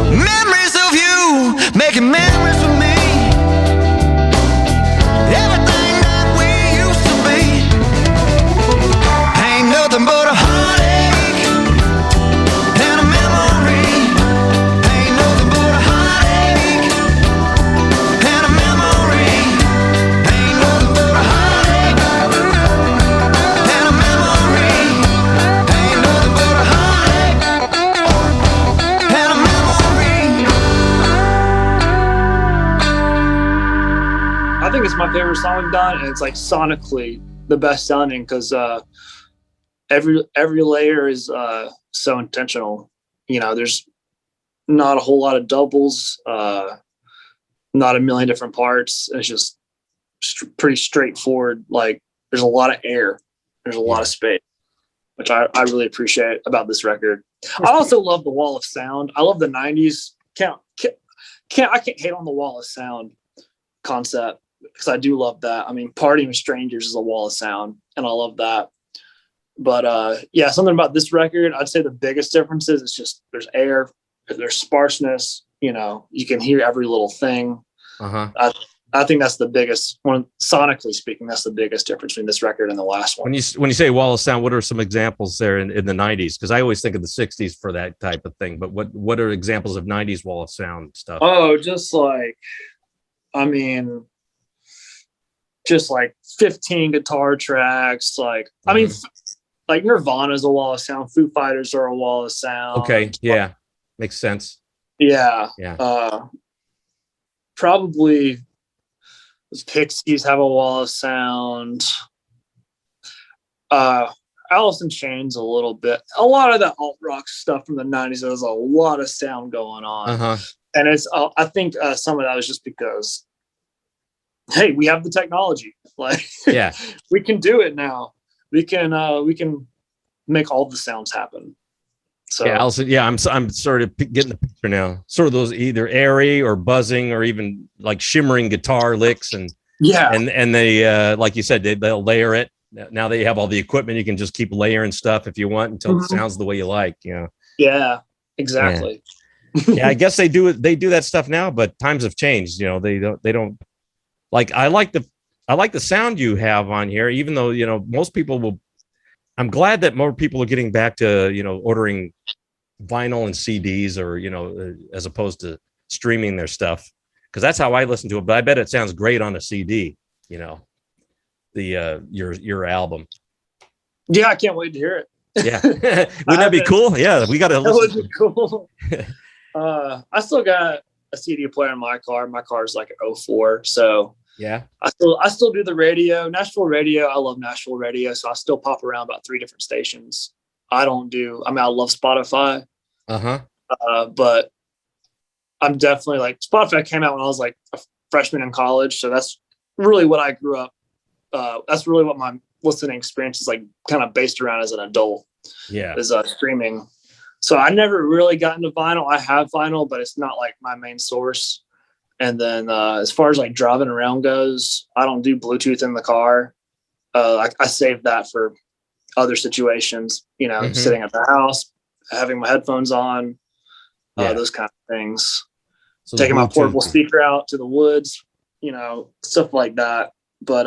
Memories of you, making memories with me. Everything that we used to be ain't nothing but a heartache and a memory. Ain't nothing but a heartache and a memory. Ain't nothing but a heartache and a memory. Ain't nothing but a heartache and a memory. I think it's my favorite song we've done, and it's like sonically the best sounding because every layer is so intentional. You know, there's not a whole lot of doubles, not a million different parts. It's just pretty straightforward. Like there's a lot of air, there's a lot of space, which I really appreciate about this record. I also love the wall of sound. I love the 90s. I can't hate on the wall of sound concept because I do love that. I mean, Partying with Strangers is a wall of sound, and I love that. But yeah, something about this record, I'd say the biggest difference is it's just there's air, there's sparseness. You know, you can hear every little thing. I think that's the biggest one, sonically speaking. That's the biggest difference between this record and the last one. When you say wall of sound, what are some examples there in the 90s? Because I always think of the 60s for that type of thing. But what are examples of 90s wall of sound stuff? Oh, just like, I mean, just like 15 guitar tracks. Like, I mean, like Nirvana's a wall of sound. Foo Fighters are a wall of sound. Okay, yeah, makes sense. Yeah. Yeah. Probably the Pixies have a wall of sound. Alice in Chains a little bit. A lot of that alt rock stuff from the 90s, there was a lot of sound going on. And it's I think some of that was just because, hey, we have the technology. Like, yeah, we can do it now. We can make all the sounds happen. So yeah, Allison. Yeah, I'm sort of getting the picture now. Sort of those either airy or buzzing or even like shimmering guitar licks, and yeah, they like you said, they'll layer it. Now they have all the equipment. You can just keep layering stuff if you want until it sounds the way you like. yeah, Yeah. exactly. Yeah, I guess they do it. They do that stuff now, but times have changed. They don't like. I like the sound you have on here, even though most people will. I'm glad that more people are getting back to ordering vinyl and CDs, or as opposed to streaming their stuff, because that's how I listen to it. But I bet it sounds great on a CD. The your album. Yeah, I can't wait to hear it. Yeah, wouldn't that be cool? Yeah, we got to That listen. would be cool. I still got a CD player in my car. My car's like an '04, so Yeah. I still do the radio, Nashville radio. I love Nashville radio, so I still pop around about 3 different stations. I love Spotify, but I'm definitely like Spotify came out when I was like a freshman in college, so that's really what I grew up. That's really what my listening experience is like, kind of based around as an adult. Yeah. Is streaming. So I never really got into vinyl. I have vinyl, but it's not like my main source. And then as far as like driving around goes, I don't do Bluetooth in the car. I save that for other situations, sitting at the house, having my headphones on, those kind of things. So taking my portable speaker out to the woods, stuff like that. But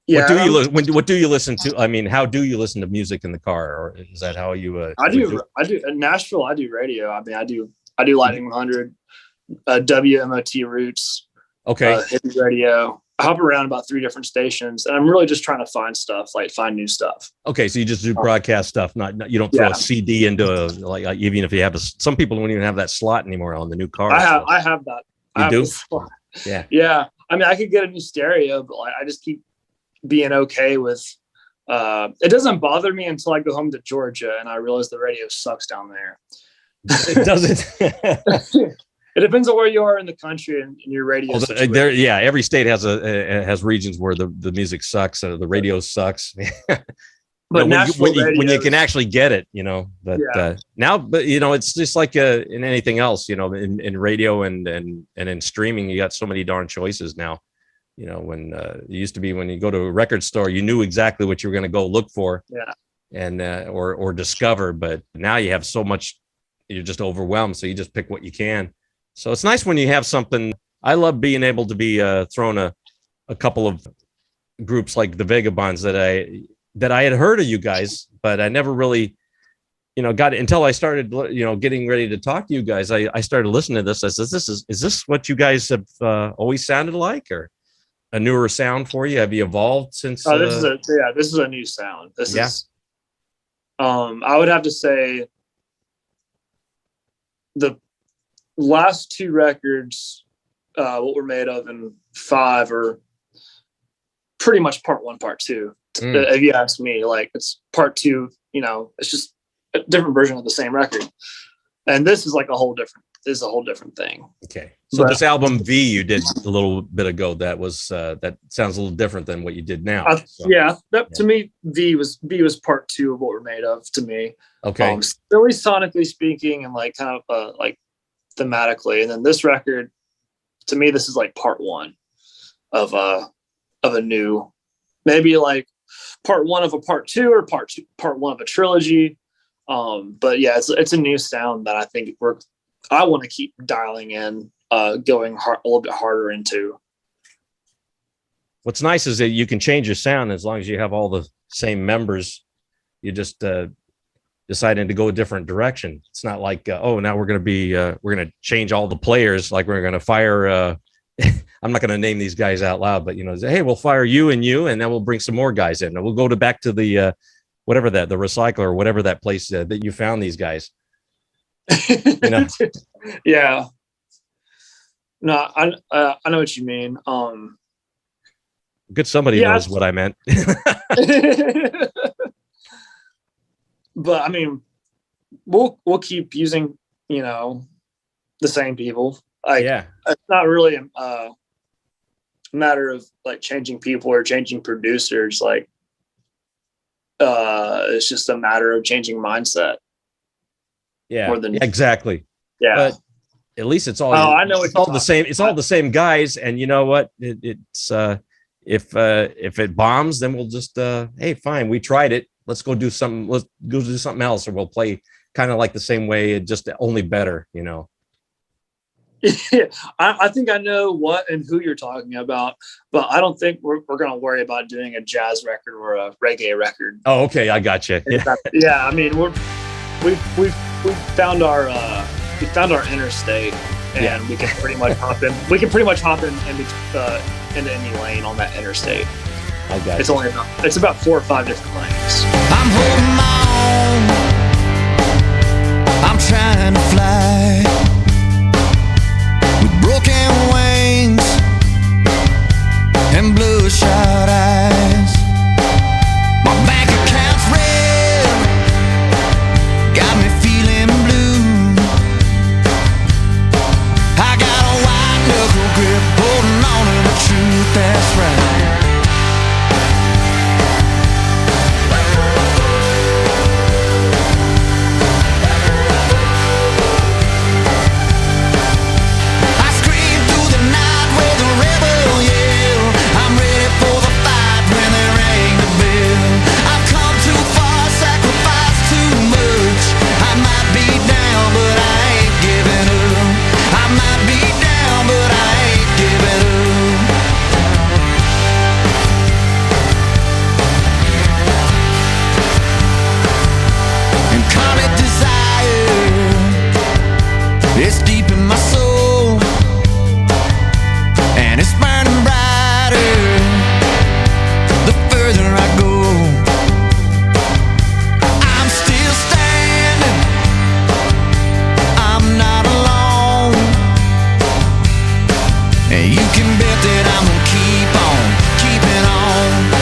yeah. What do you listen to? I mean, how do you listen to music in the car, or is that how you? I do in Nashville. I do radio. I mean, I do Lightning 100, WMOT Roots. Okay. Hippie radio. I hop around about 3 different stations, and I'm really just trying to find new stuff. Okay, so you just do broadcast stuff, not you don't throw a CD into like even if you have some people don't even have that slot anymore on the new car. I have that. You do? Yeah. Yeah. I mean, I could get a new stereo, but I just keep being okay with it. Doesn't bother me until I go home to Georgia and I realize the radio sucks down there. It doesn't. It depends on where you are in the country and your radio. Every state has regions where the music sucks or the radio sucks. But when you can actually get it, but now, it's just like in anything else, in radio and in streaming, you got so many darn choices now. When it used to be when you go to a record store, you knew exactly what you were going to go look for, and or discover. But now you have so much, you're just overwhelmed, so you just pick what you can. So it's nice when you have something. I love being able to be thrown a couple of groups like the Vegabonds that I had heard of you guys, but I never really, got it until I started, getting ready to talk to you guys. I started listening to this. I said, is this what you guys have always sounded like, or a newer sound for you? Have you evolved since? This is a new sound. This is, I would have to say the last 2 records, what we're made of, and 5 are pretty much part 1, part 2. If you ask me, like, it's part 2, it's just a different version of the same record. And this is like a whole different thing. Okay. So this album V you did a little bit ago, that was that sounds a little different than what you did now. To me, V was part 2 of what we're made of, to me. Okay. Really sonically speaking, and like kind of like thematically. And then this record, to me, this is like part 1 of a new, maybe like part 1 of a part 2, or part 1 of a trilogy. But yeah, it's a new sound that I think I want to keep dialing in, going a little bit harder into. What's nice is that you can change your sound as long as you have all the same members. You just deciding to go a different direction. It's not like, now we're going to change all the players. Like we're going to fire, I'm not going to name these guys out loud, but hey, we'll fire you, and then we'll bring some more guys in, and we'll go back to the, whatever the recycler, or whatever that place that you found these guys. Yeah. No, I know what you mean. Good. Somebody knows what I meant. But I mean, we'll keep using, the same people. It's not really a matter of like changing people or changing producers. Like, it's just a matter of changing mindset. Yeah, more than exactly. yeah. But at least it's all. I know it's all the same. It's all the same guys. And you know what? It's if it bombs, then we'll just hey, fine, we tried it. Let's go do something. Let's go do something else, or we'll play kind of like the same way, just only better. You know. Yeah, I think I know what and who you're talking about, but I don't think we're going to worry about doing a jazz record or a reggae record. Oh, okay, I got you. Yeah, yeah. I mean, we've found our interstate, and we can pretty much hop in. We can pretty much hop in into any lane on that interstate. I got it's you. It's about 4 or 5 different lanes. I'm holding on. I'm trying to fly with broken wings and bloodshot eyes. My bank account's red, got me feeling blue. I got a white knuckle grip, holding on to the truth, that's right. It's deep in my soul, and it's burning brighter the further I go. I'm still standing, I'm not alone, and you can bet that I'm gonna keep on keeping on.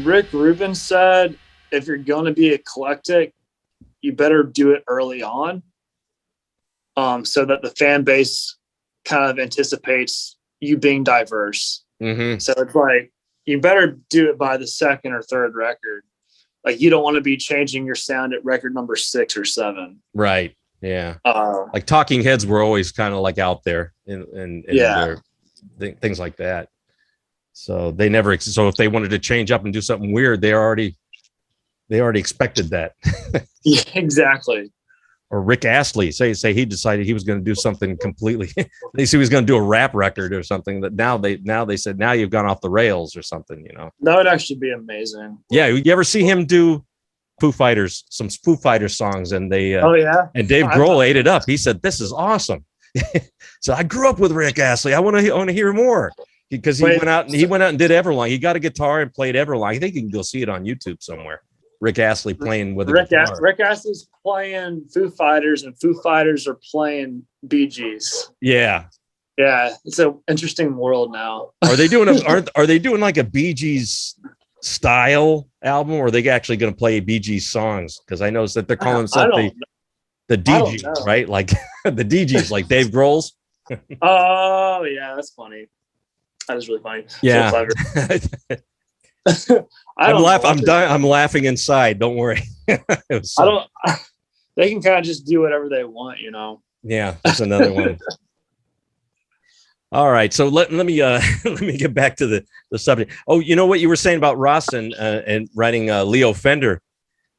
Rick Rubin said, if you're going to be eclectic, you better do it early on, so that the fan base kind of anticipates you being diverse. Mm-hmm. So it's like, you better do it by the second or third record. Like, you don't want to be changing your sound at record number 6 or 7. Right. Yeah. Like Talking Heads were always kind of like out there and yeah, things like that. So they never. So if they wanted to change up and do something weird, they already expected that. yeah, exactly. Or Rick Astley, say he decided he was going to do something completely. They said he was going to do a rap record or something. That now they said now you've gone off the rails or something. You know, that would actually be amazing. Yeah, you ever see him do some Foo Fighters songs, and they oh yeah, and Dave Grohl ate it up. He said, "This is awesome." So I grew up with Rick Astley. I want to hear more. Because he went out and did Everlong. He got a guitar and played Everlong. I think you can go see it on YouTube somewhere. Rick Astley playing with a guitar. Rick Astley's playing Foo Fighters, and Foo Fighters are playing Bee Gees. Yeah, it's an interesting world now. Are they doing are they doing like a Bee Gees style album, or are they actually going to play Bee Gees songs? Because I noticed that they're calling something The DG, right? Like the DGs, like Dave Grohl's. Oh yeah, that's funny. That is really funny. Yeah. So I'm laughing inside. Don't worry. They can kind of just do whatever they want, Yeah, that's another one. All right, so let me let me get back to the subject. Oh, you know what you were saying about Ross and writing Leo Fender.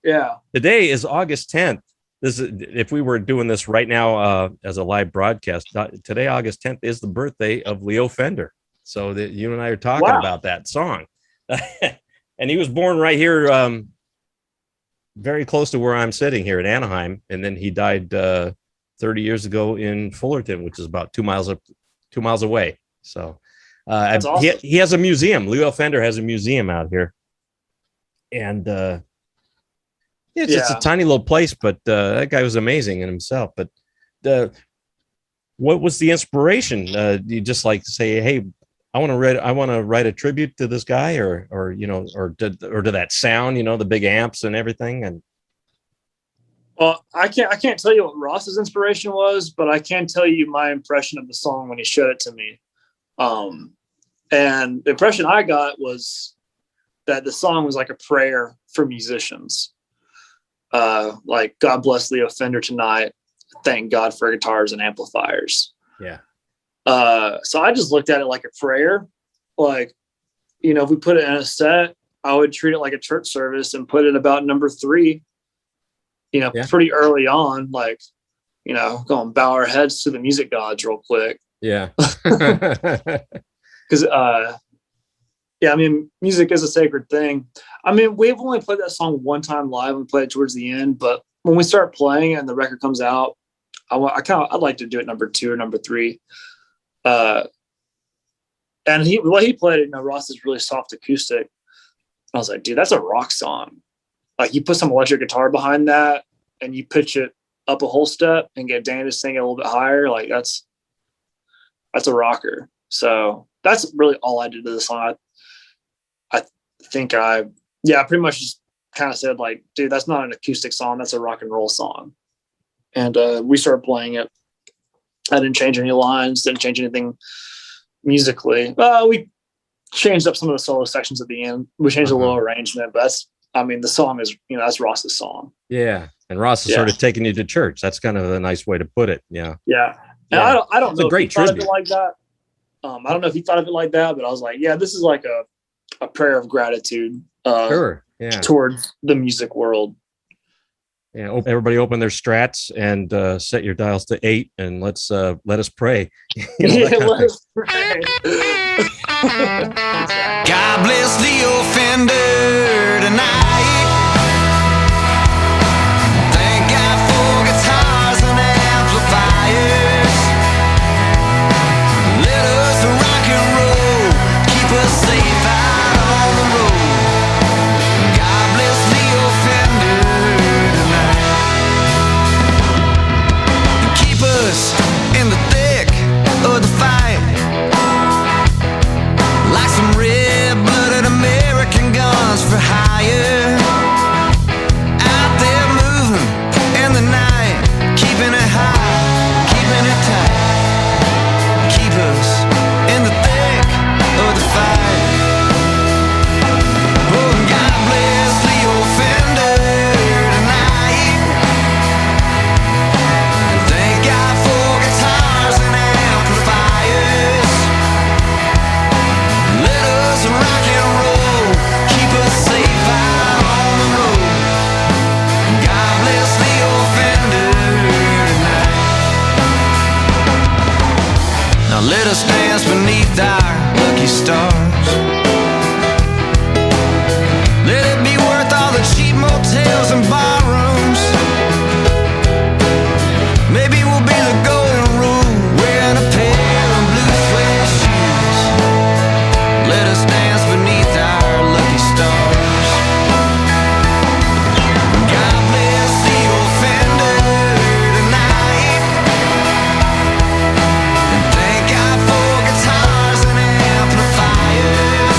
Yeah. Today is August 10th. This is, if we were doing this right now as a live broadcast, today, August 10th, is the birthday of Leo Fender. So that you and I are talking about that song. And he was born right here, very close to where I'm sitting here in Anaheim. And then he died 30 years ago in Fullerton, which is about 2 miles away. So awesome. He has a museum. Leo Fender has a museum out here. And it's just a tiny little place, but that guy was amazing in himself. But what was the inspiration? You just like to say, hey, I want to write a tribute to this guy, or to that sound, the big amps and everything. And well, I can't tell you what Ross's inspiration was, but I can tell you my impression of the song when he showed it to me. And the impression I got was that the song was like a prayer for musicians. Like, God bless Leo Fender tonight. Thank God for guitars and amplifiers. Yeah. So I just looked at it like a prayer. Like, if we put it in a set, I would treat it like a church service and put it about number 3, pretty early on, like, go and bow our heads to the music gods real quick. Yeah. Because, music is a sacred thing. We've only played that song one time live. We played it towards the end, but when we start playing and the record comes out, I'd like to do it number 2 or number 3. And he played it, Ross is really soft acoustic. I was like, dude, that's a rock song. Like, you put some electric guitar behind that and you pitch it up a whole step and get Dan to sing it a little bit higher. Like, that's a rocker. So that's really all I did to the song. I think pretty much just kind of said, like, dude, that's not an acoustic song. That's a rock and roll song. And we started playing it. I didn't change any lines, didn't change anything musically. We changed up some of the solo sections at the end. We changed a little arrangement, but the song is, that's Ross's song. Yeah. And Ross is sort of taking you to church. That's kind of a nice way to put it. Yeah. Yeah. And I don't know if he thought of it like that. I don't know if he thought of it like that, but I was like, yeah, this is like a prayer of gratitude towards the music world. Yeah, everybody open their strats and set your dials to 8, and let us pray. Let us pray. God bless the offender tonight. Thank God for guitars and amplifiers. Let us rock and roll, keep us safe out on the road. God bless the offender tonight. And keep us in the thick of the fight, like some red-blooded American guns for hire. Out there moving in the night, keeping it high, keeping it tight. Keep us in the thick of the fight. Oh, and God bless the offender tonight. And thank God for guitars and amplifiers. Let us rock and roll, keep us safe out on the road. God bless the offender tonight. Now let us dance beneath our lucky stars. Let it be worth all the cheap motels and barrooms. Maybe we'll be the golden rule, wearing a pair of blue suede shoes. Let us dance beneath our lucky stars. God bless the offender tonight. And thank God for guitars and amplifiers.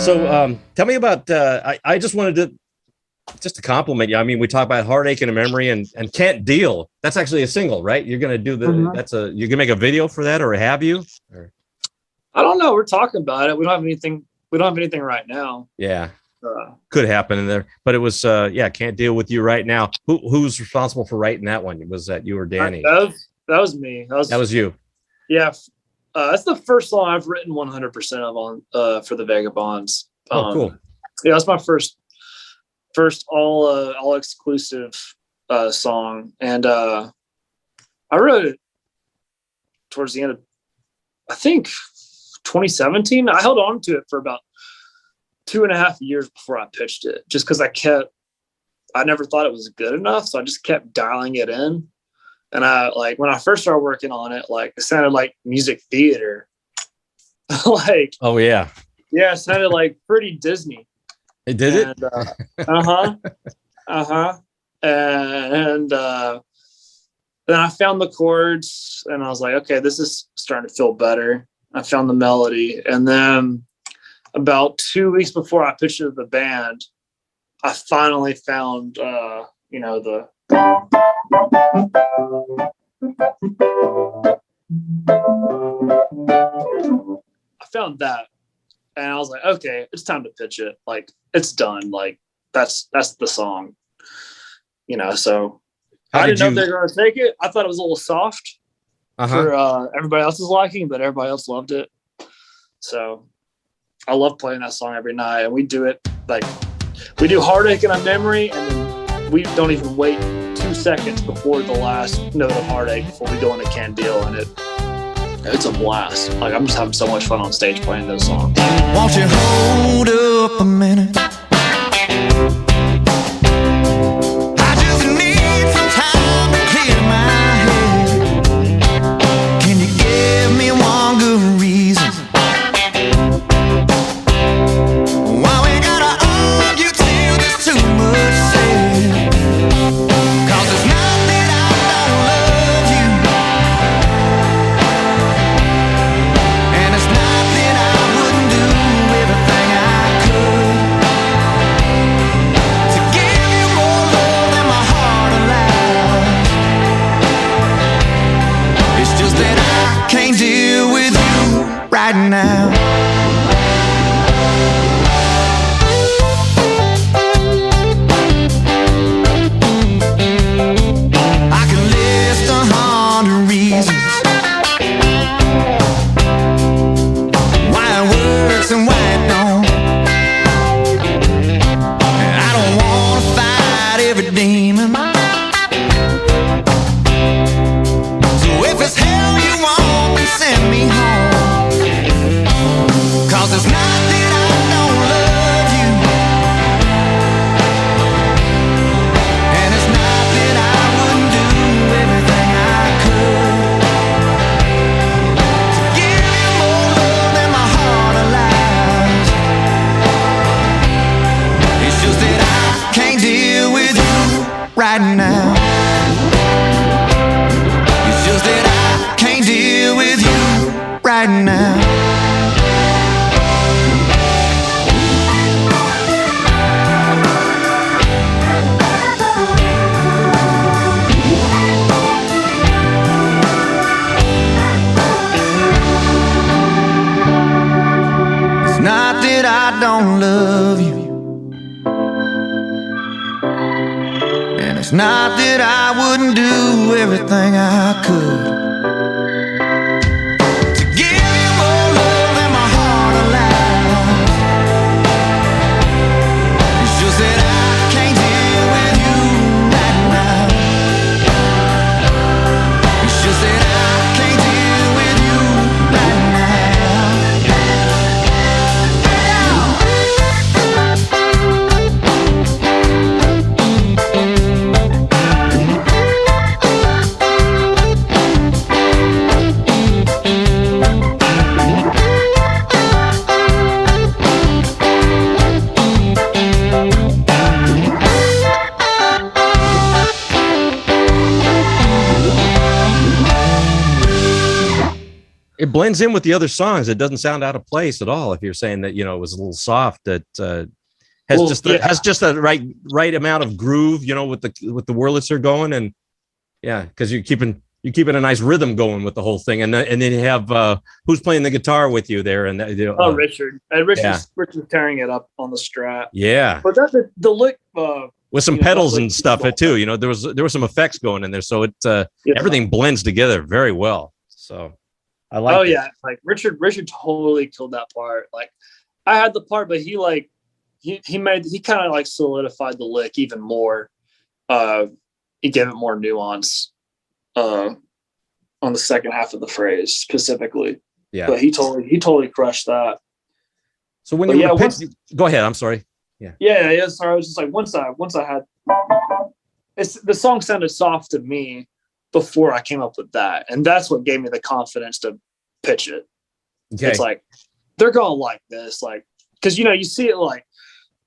So tell me about, I just wanted to compliment you. I mean, we talk about Heartache and a Memory and Can't Deal. That's actually a single, right? You're going to do you're going to make a video for that, or have you? Or? I don't know. We're talking about it. We don't have anything right now. Yeah. Could happen in there, but it was, Can't Deal with You right now. Who's responsible for writing that one? Was that you or Danny? That was me. That was you. Yeah. That's the first song I've written 100% of on for the Vegabonds. Cool. Yeah, that's my first all exclusive song, and I wrote it towards the end of, I think, 2017. I held on to it for about 2.5 years before I pitched it, just because I never thought it was good enough, so I just kept dialing it in. And when I first started working on it, it sounded like music theater. Oh yeah. Yeah, it sounded like pretty Disney. It did it? And then I found the chords and I was like, okay, this is starting to feel better. I found the melody. And then about 2 weeks before I pitched it to the band, I finally found, the I found that, and I was like, okay, it's time to pitch it. It's done. That's the song, so I didn't know if they were going to take it. I thought it was a little soft for everybody else's liking, but everybody else loved it. So I love playing that song every night, and we do it we do Heartache and a Memory, and then we don't even wait 2 seconds before the last note of Heartache before we go into Can't Deal, and it's a blast. I'm just having so much fun on stage playing those songs. Won't you hold up a minute? I just need some time to clear my head. Can you give me one good reason why we gotta argue till there's too much said? 'Cause it's not that I don't love you, and it's not that I wouldn't do everything I could to give you more love than my heart allows. It's just that I can't deal with you right now. I can list 100 reasons why it works and why it don't. And I don't want to fight every demon. So if it's hell you want, then send me home. 'Cause it's not that I don't love you, and it's not that I wouldn't do everything I could to give you more love than my heart allows. It's just that I can't deal with you right now. It's just that I can't deal with you right now. It's not that I don't love you, and it's not that I wouldn't do everything I could to give you more love than my heart allows. It's just that I can't deal with you right now. It's just that I can't deal with you right now. it blends in with the other songs. It doesn't sound out of place at all. If you're saying that, it was a little soft, that has just the right amount of groove, with the Wurlitzer going, and because you're keeping a nice rhythm going with the whole thing, and then you have who's playing the guitar with you there, and Richard. Richard's tearing it up on the Strat. Yeah, but that's the lick with some pedals and stuff too. There was some effects going in there, so it everything blends together very well. So I like. Oh yeah, like Richard totally killed that part. Like I had the part, but he kind of like solidified the lick even more. He gave it more nuance on the second half of the phrase specifically. Yeah, but he totally crushed that. So when go ahead. I'm sorry. Yeah. Sorry, I was just like once I had the song sounded soft to me before I came up with that, and that's what gave me the confidence to pitch it. Okay. It's like they're gonna like this, like because you see it like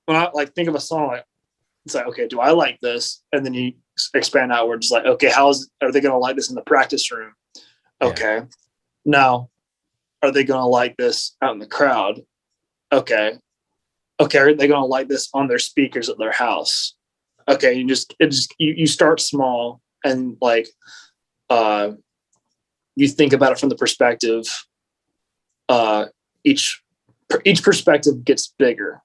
when I like think of a song, like it's like, okay, do I like this? And then you expand outwards, like, okay, are they gonna like this in the practice room? Okay, now are they gonna like this out in the crowd? Okay, are they gonna like this on their speakers at their house? Okay, you start small, and like you think about it from the perspective, each perspective gets bigger.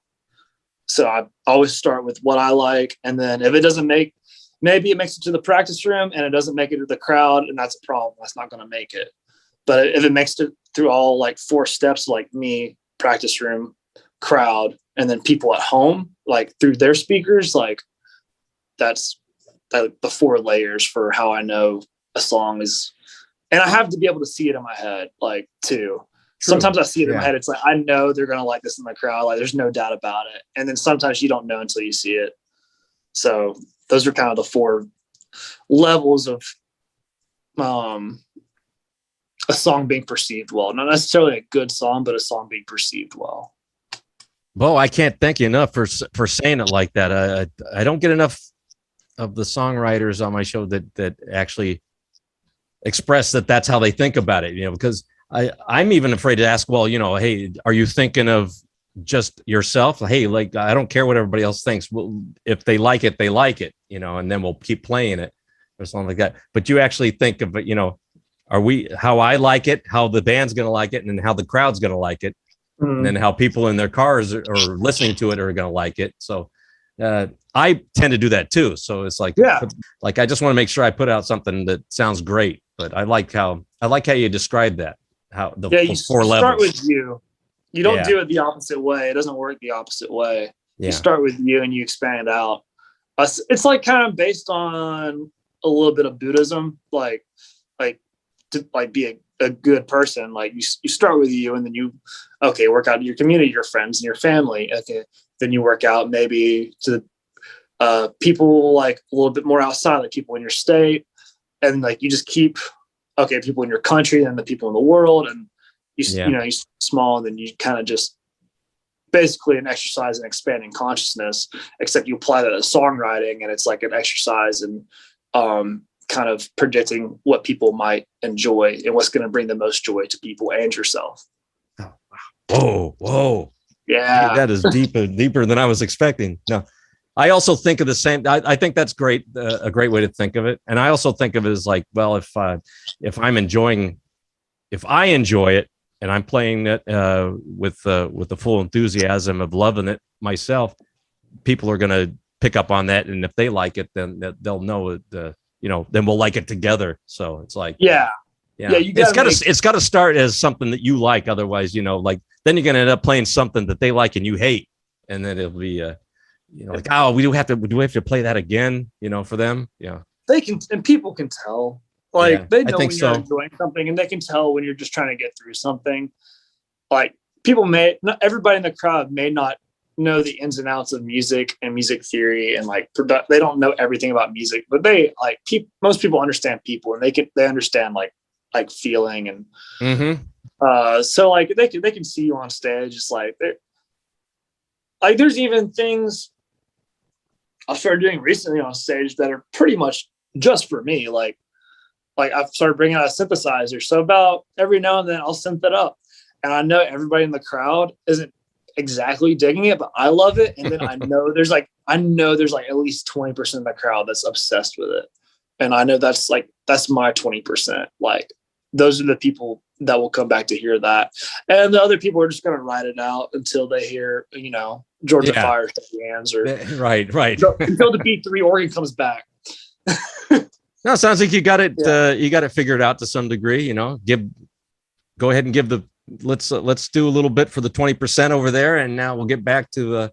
So I always start with what I like, and then if it doesn't maybe it makes it to the practice room and it doesn't make it to the crowd, and that's a problem. That's not going to make it. But if it makes it through all like 4 steps, like me, practice room, crowd, and then people at home, like through their speakers, like that's the 4 layers for how I know a song is. And I have to be able to see it in my head, like too. True. Sometimes I see it in my head. It's like, I know they're going to like this in the crowd. Like there's no doubt about it. And then sometimes you don't know until you see it. So those are kind of the 4 levels of a song being perceived well. Not necessarily a good song, but a song being perceived well. Well, I can't thank you enough for saying it like that. I don't get enough of the songwriters on my show that actually express that that's how they think about it, because I'm even afraid to ask, well, hey, are you thinking of just yourself? Hey, like, I don't care what everybody else thinks. Well, if they like it, they like it, and then we'll keep playing it or something like that. But you actually think of it, how I like it, how the band's going to like it, and how the crowd's going to like it. Mm-hmm. And then how people in their cars or listening to it are going to like it. So I tend to do that too. So it's like, I just want to make sure I put out something that sounds great. But I like how you describe that. How the 4 levels. Start with you. You don't do it the opposite way. It doesn't work the opposite way. Yeah. You start with you and you expand out. It's like kind of based on a little bit of Buddhism, like to like be a good person. Like you start with you, and then you work out your community, your friends, and your family. Okay, then you work out maybe to people like a little bit more outside, like people in your state, and like you just keep people in your country and the people in the world, and you small, and then you kind of just basically an exercise in expanding consciousness, except you apply that to songwriting, and it's like an exercise in kind of predicting what people might enjoy and what's going to bring the most joy to people and yourself. Oh, wow. Whoa. Yeah. That is deeper than I was expecting. No, I also think of the same. I think that's great. A great way to think of it. And I also think of it as like, well, if I enjoy it and I'm playing it with the full enthusiasm of loving it myself, people are going to pick up on that. And if they like it, then they'll know it, then we'll like it together. So it's like, it's got to start as something that you like. Otherwise, like then you're going to end up playing something that they like and you hate. And then it'll be, like, oh, we have to play that again, for them. Yeah. They can, and people can tell, like they know when you're enjoying something, and they can tell when you're just trying to get through something. Like not everybody in the crowd may not know the ins and outs of music and music theory, and like they don't know everything about music, but they like most people understand people, and they understand like feeling, and so like they can see you on stage. It's like there's even things I've started doing recently on stage that are pretty much just for me. Like like I've started bringing out a synthesizer. So about every now and then I'll synth it up, and I know everybody in the crowd isn't exactly digging it, but I love it. And then I know there's like at least 20% of the crowd that's obsessed with it, and I know that's my 20%. Like those are the people that will come back to hear that, and the other people are just going to ride it out until they hear Georgia Fire hands or right until the B3 organ comes back. No, it sounds like you got it. You got it figured out to some degree. Go ahead and give let's do a little bit for the 20% over there, and now we'll get back to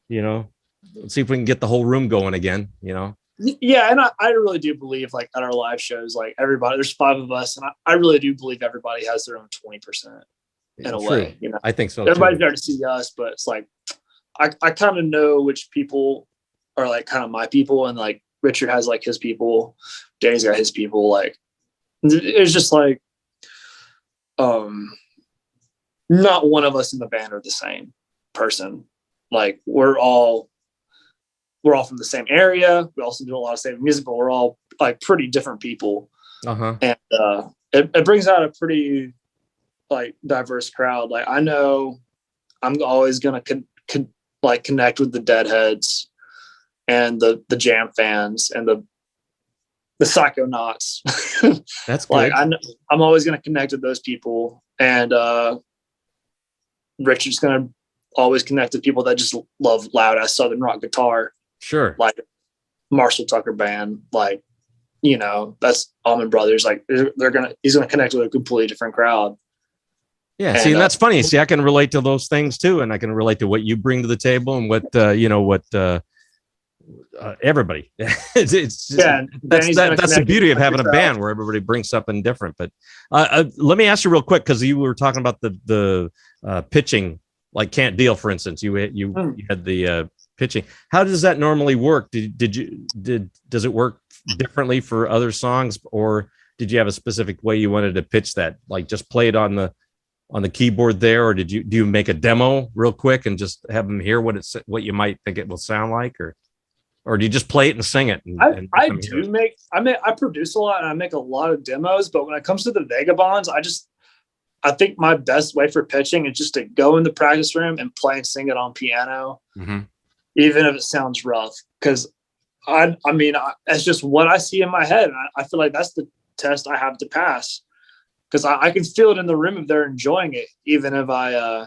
let's see if we can get the whole room going again. Yeah, and I really do believe like at our live shows, like everybody, there's 5 of us, and I really do believe everybody has their own 20% in a way. I think so. Everybody's there to see us, but it's like I kind of know which people are like kind of my people, and like Richard has like his people, Danny's got his people. Like it's just like not one of us in the band are the same person. Like we're all from the same area. We also do a lot of same music, but we're all like pretty different people. And it brings out a pretty like diverse crowd. Like I know I'm always gonna connect with the Deadheads and the Jam fans and the Psychonauts. That's good. Like I'm always gonna connect with those people, and Richard's gonna always connect with people that just love loud ass Southern rock guitar. Sure. Like Marshall Tucker Band, like, that's Allman Brothers. Like he's gonna connect with a completely different crowd. Yeah. See, and that's funny. See, I can relate to those things too. And I can relate to what you bring to the table and what, everybody. That's the beauty of having a band where everybody brings something different. But let me ask you real quick, because you were talking about the pitching, like Can't Deal, for instance. You had the pitching. How does that normally work? Does it work differently for other songs, or did you have a specific way you wanted to pitch that? Like just play it on the keyboard there, or do you make a demo real quick and just have them hear what you might think it will sound like, or do you just play it and sing it? I produce a lot and I make a lot of demos, but when it comes to the Vegabonds, I think my best way for pitching is just to go in the practice room and play and sing it on piano, even if it sounds rough. Because it's just what I see in my head. And I feel like that's the test I have to pass, because I can feel it in the room if they're enjoying it, even if I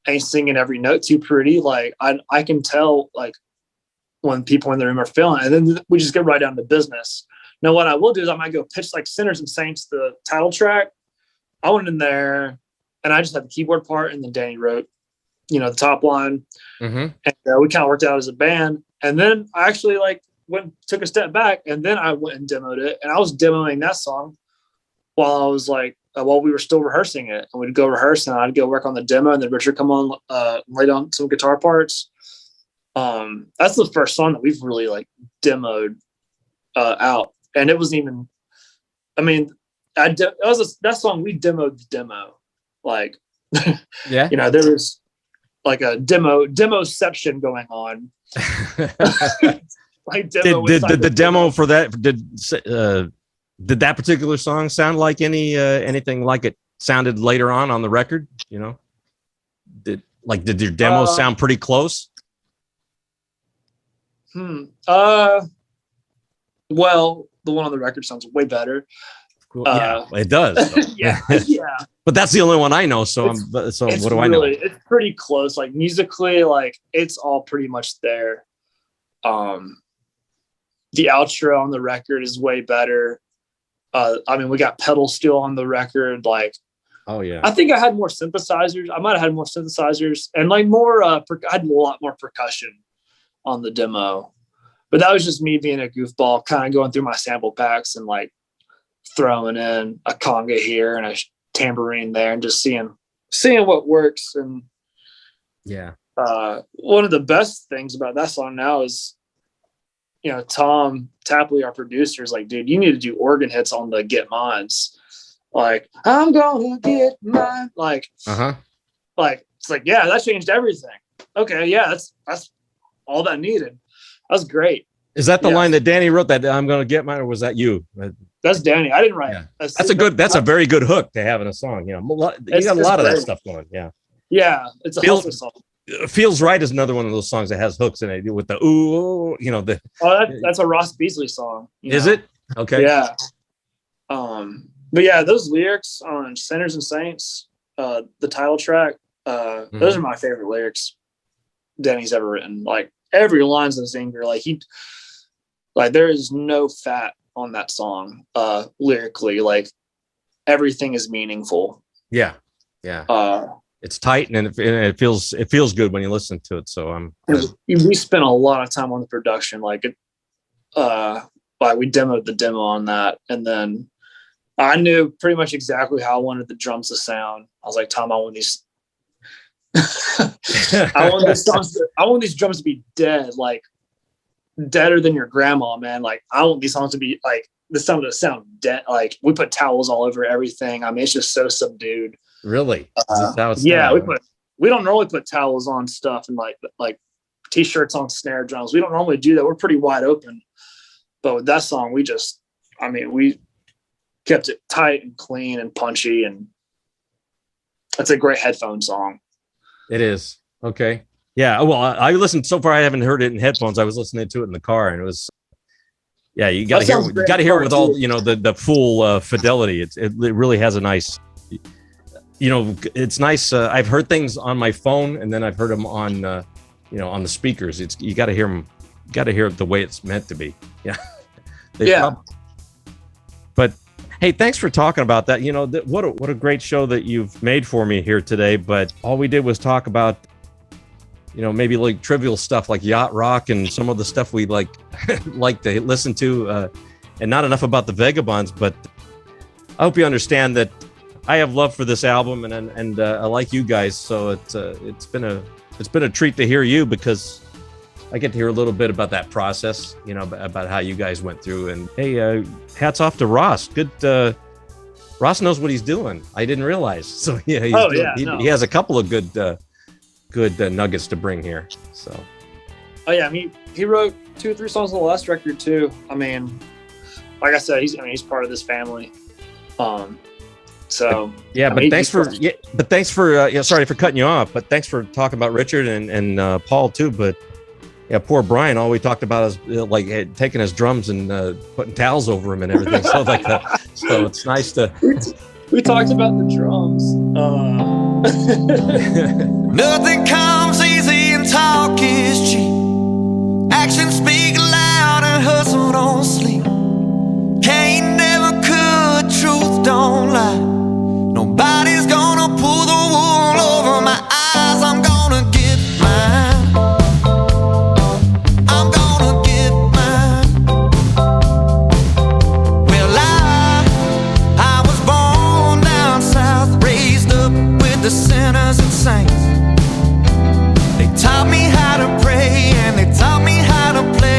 ain't singing every note too pretty. Like I can tell like when people in the room are feeling it, and then we just get right down to business. Now, what I will do is I might go pitch like Sinners and Saints, the title track. I went in there and I just had the keyboard part, and then Danny wrote, the top line. And we kind of worked out as a band. And then I actually took a step back, and then I went and demoed it. And I was demoing that song while we were still rehearsing it. And we'd go rehearse, and I'd go work on the demo, and then Richard come on, lay down some guitar parts. That's the first song that we've really demoed out. And it wasn't even, that song we demoed the demo. There was like a demoception going on. Did the demo for that did that particular song sound like anything like it sounded later on the record? Did your demo sound pretty close? Well, the one on the record sounds way better. Cool. Yeah, it does. yeah. But that's the only one I know. So what do I know? It's pretty close. Like musically, it's all pretty much there. The outro on the record is way better. We got pedal steel on the record. Oh yeah. I think I had more synthesizers. I might have had more synthesizers and more. I had a lot more percussion on the demo, but that was just me being a goofball, kind of going through my sample packs and throwing in a conga here and a tambourine there and just seeing what works. And one of the best things about that song now is, Tom Tapley, our producer, is like, dude, you need to do organ hits on the Get Mines. I'm gonna get mine. It's yeah, that changed everything. Okay, yeah, that's all that needed. That was great. Is that the Yeah. line that Danny wrote, that I'm going to get mine, or was that you? That's Danny. I didn't write Yeah. it. That's a very good hook to have in a song. You got a lot of that stuff going. Yeah. Yeah, it's a hustle song. Feels Right is another one of those songs that has hooks in it with the ooh, That's a Ross Beasley song. Is it? Okay. Yeah. But yeah, those lyrics on Sinners and Saints, the title track, those are my favorite lyrics Danny's ever written. Like every line's a zinger. Like there is no fat on that song, lyrically. Like everything is meaningful. Yeah. It's tight and it feels good when you listen to it. So we spent a lot of time on the production. Like we demoed the demo on that, and then I knew pretty much exactly how I wanted the drums to sound. I was like, Tom, I want these. I want these drums to be dead, like deader than your grandma, man. Like I want these songs to be like the sound to sound dead. Like we put towels all over everything. I mean, it's just so subdued. Really? Yeah, we don't normally put towels on stuff and like t-shirts on snare drums. We don't normally do that. We're pretty wide open. But with that song, we kept it tight and clean and punchy, and it's a great headphone song. It is. Okay. Yeah. Well, I listened so far. I haven't heard it in headphones. I was listening to it in the car, and it was. Yeah, you got to hear. You got to hear it with all the full fidelity. It really has a nice. It's nice. I've heard things on my phone, and then I've heard them on on the speakers. You got to hear them. You got to hear it the way it's meant to be. Yeah. But hey, thanks for talking about that. What a great show that you've made for me here today. But all we did was talk about, maybe like trivial stuff like yacht rock and some of the stuff we like to listen to, and not enough about the Vegabonds. But I hope you understand that I have love for this album, and I like you guys. So it's been a treat to hear you, because I get to hear a little bit about that process, about how you guys went through. And hey, hats off to Ross. Good. Ross knows what he's doing. I didn't realize. So yeah, he has a couple of good nuggets to bring here. So. Oh yeah, I mean, he wrote 2 or 3 songs on the last record too. I mean, like I said, he's part of this family. So yeah, but thanks for sorry for cutting you off, but thanks for talking about Richard and Paul too. But yeah, poor Brian, all we talked about is like taking his drums and putting towels over him and everything. So so it's nice to. We talked about the drums. Nothing comes easy and talk is cheap. Actions speak loud and hustle don't sleep. Can't never could, truth don't lie. Nobody's gonna pull the wool over my eyes. I'm gonna get mine. I'm gonna get mine. Well, I was born down south, raised up with the sinners and saints. They taught me how to pray and they taught me how to play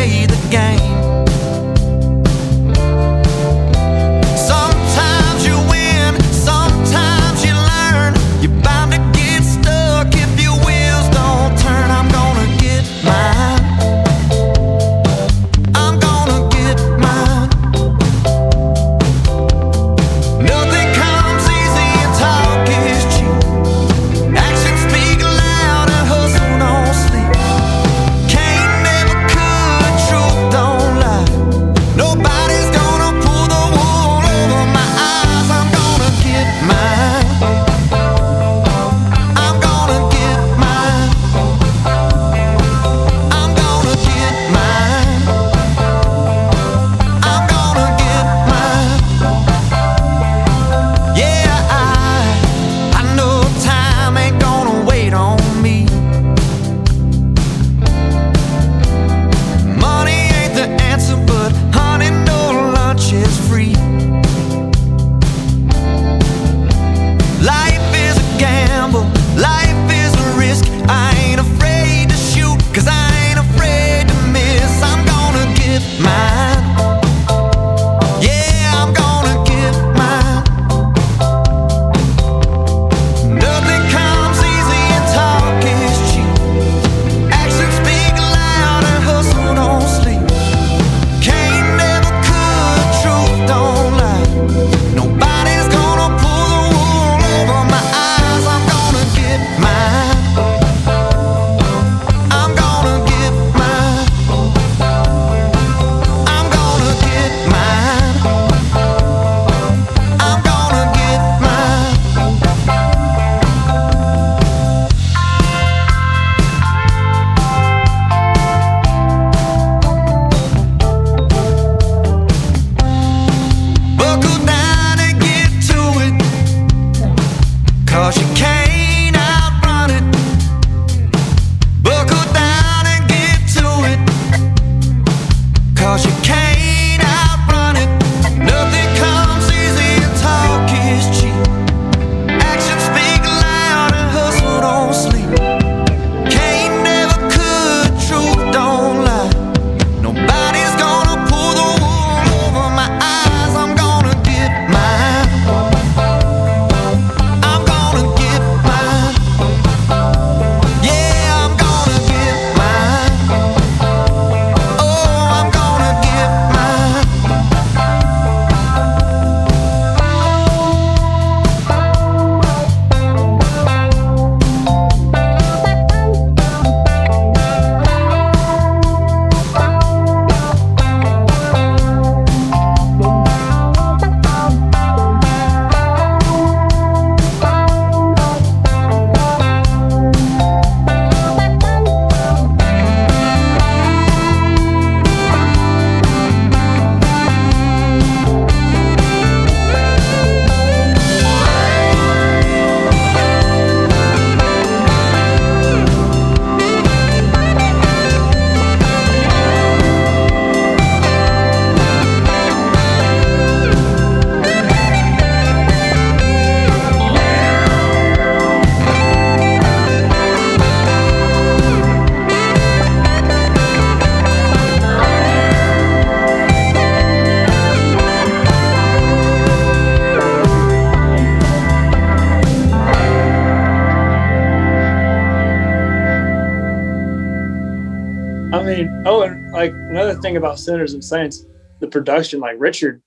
Oh, and like another thing about Sinners and Saints, the production, like Richard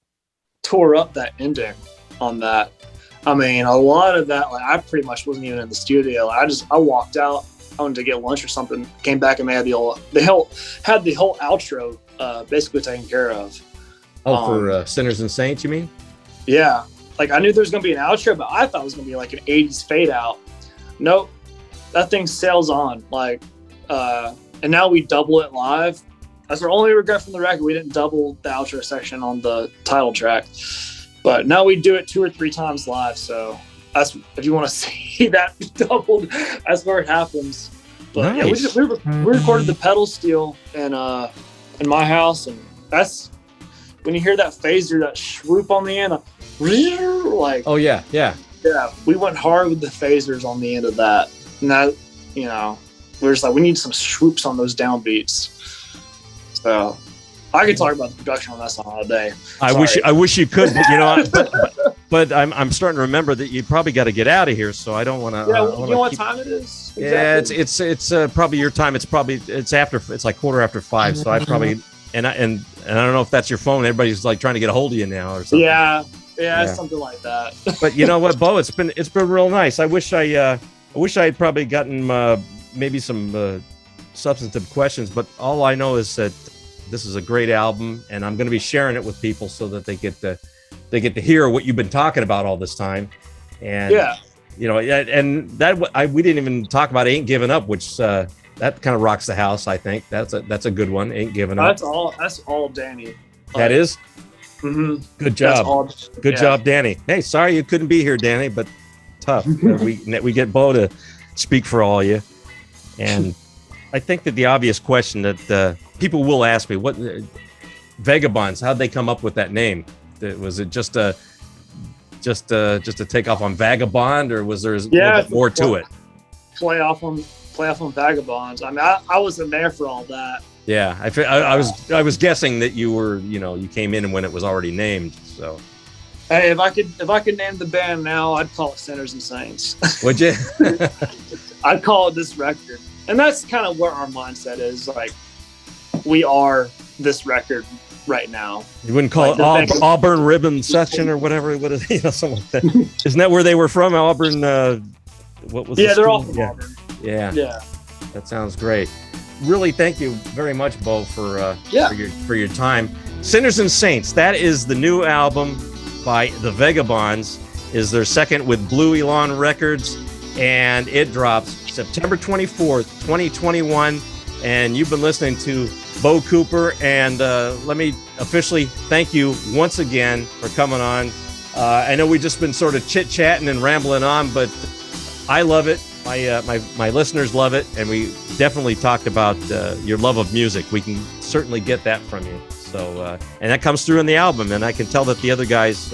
tore up that ending on that. I mean, a lot of that, like I pretty much wasn't even in the studio. I walked out, I wanted to get lunch or something, came back and they had the whole outro basically taken care of. Oh, for Sinners and Saints, you mean? Yeah. Like I knew there was going to be an outro, but I thought it was going to be like an 80s fade out. Nope. That thing sails on. Like, and now we double it live. That's our only regret from the record. We didn't double the outro section on the title track, but now we do it 2 or 3 times live. So that's, if you want to see that doubled, that's where it happens. But nice. Yeah, we recorded the pedal steel in my house, and that's when you hear that phaser, that swoop on the end, like, oh yeah, we went hard with the phasers on the end of that, and that, you know, we're just like, we need some swoops on those downbeats. So I could talk about the production on that song all day. I wish you could, but, you know, but I'm starting to remember that you probably got to get out of here, so I don't want to. Yeah, you know what time it is? Exactly. Yeah, it's probably your time. It's like 5:15. So I probably and I don't know if that's your phone. Everybody's like trying to get a hold of you now or something. Yeah, something like that. But you know what, Bo? It's been real nice. I wish I had probably gotten maybe some substantive questions, but all I know is that this is a great album, and I'm going to be sharing it with people so that they get to hear what you've been talking about all this time. And you know, and that we didn't even talk about "Ain't Giving Up," which that kind of rocks the house. I think that's a good one. "Ain't Giving Up." That's all Danny. That is. Mm-hmm. Good job. Good job, Danny. Hey, sorry you couldn't be here, Danny, but tough. we get Bo to speak for all of you. And I think that the obvious question that people will ask me, what Vegabonds, how'd they come up with that name? Was it just a takeoff on Vagabond, or was there a little bit more to it? Play off on Vagabonds. I mean, I wasn't there for all that. Yeah, I was guessing that you were, you know, you came in when it was already named. So, hey, if I could name the band now, I'd call it Sinners and Saints. Would you? I'd call it this record, and that's kind of where our mindset is. Like, we are this record right now. You wouldn't call it Auburn Ribbon Section or whatever it is, you know, something like that. Isn't that where they were from? Auburn. What was? Yeah, they're all from Auburn. Yeah. That sounds great. Really, thank you very much, Bo, for your time. Sinners and Saints. That is the new album by the Vegabonds. Is their second with Blue Elon Records, and it drops September 24th, 2021. And you've been listening to BEAU COOPER, and let me officially thank you once again for coming on. I know we've just been sort of chit-chatting and rambling on, but I love it. My listeners love it, and we definitely talked about your love of music. We can certainly get that from you. So, and that comes through in the album, and I can tell that the other guys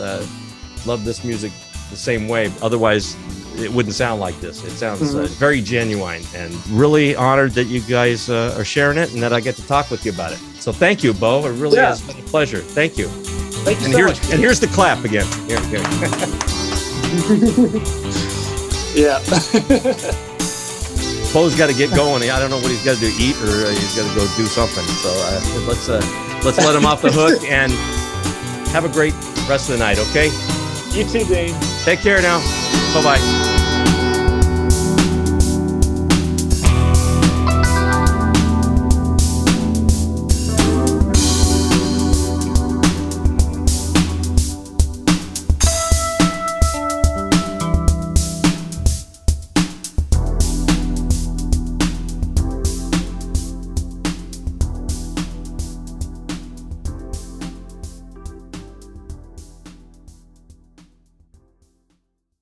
love this music the same way. Otherwise, it wouldn't sound like this. It sounds very genuine, and really honored that you guys are sharing it and that I get to talk with you about it. So thank you, Bo. It really has been a pleasure. Thank you. Thank you so much. And here's the clap again. Here. Yeah. Bo's got to get going. I don't know what he's got to do, eat, or he's got to go do something. So let's let him off the hook and have a great rest of the night, okay? You too, Dean. Take care now. Bye-bye.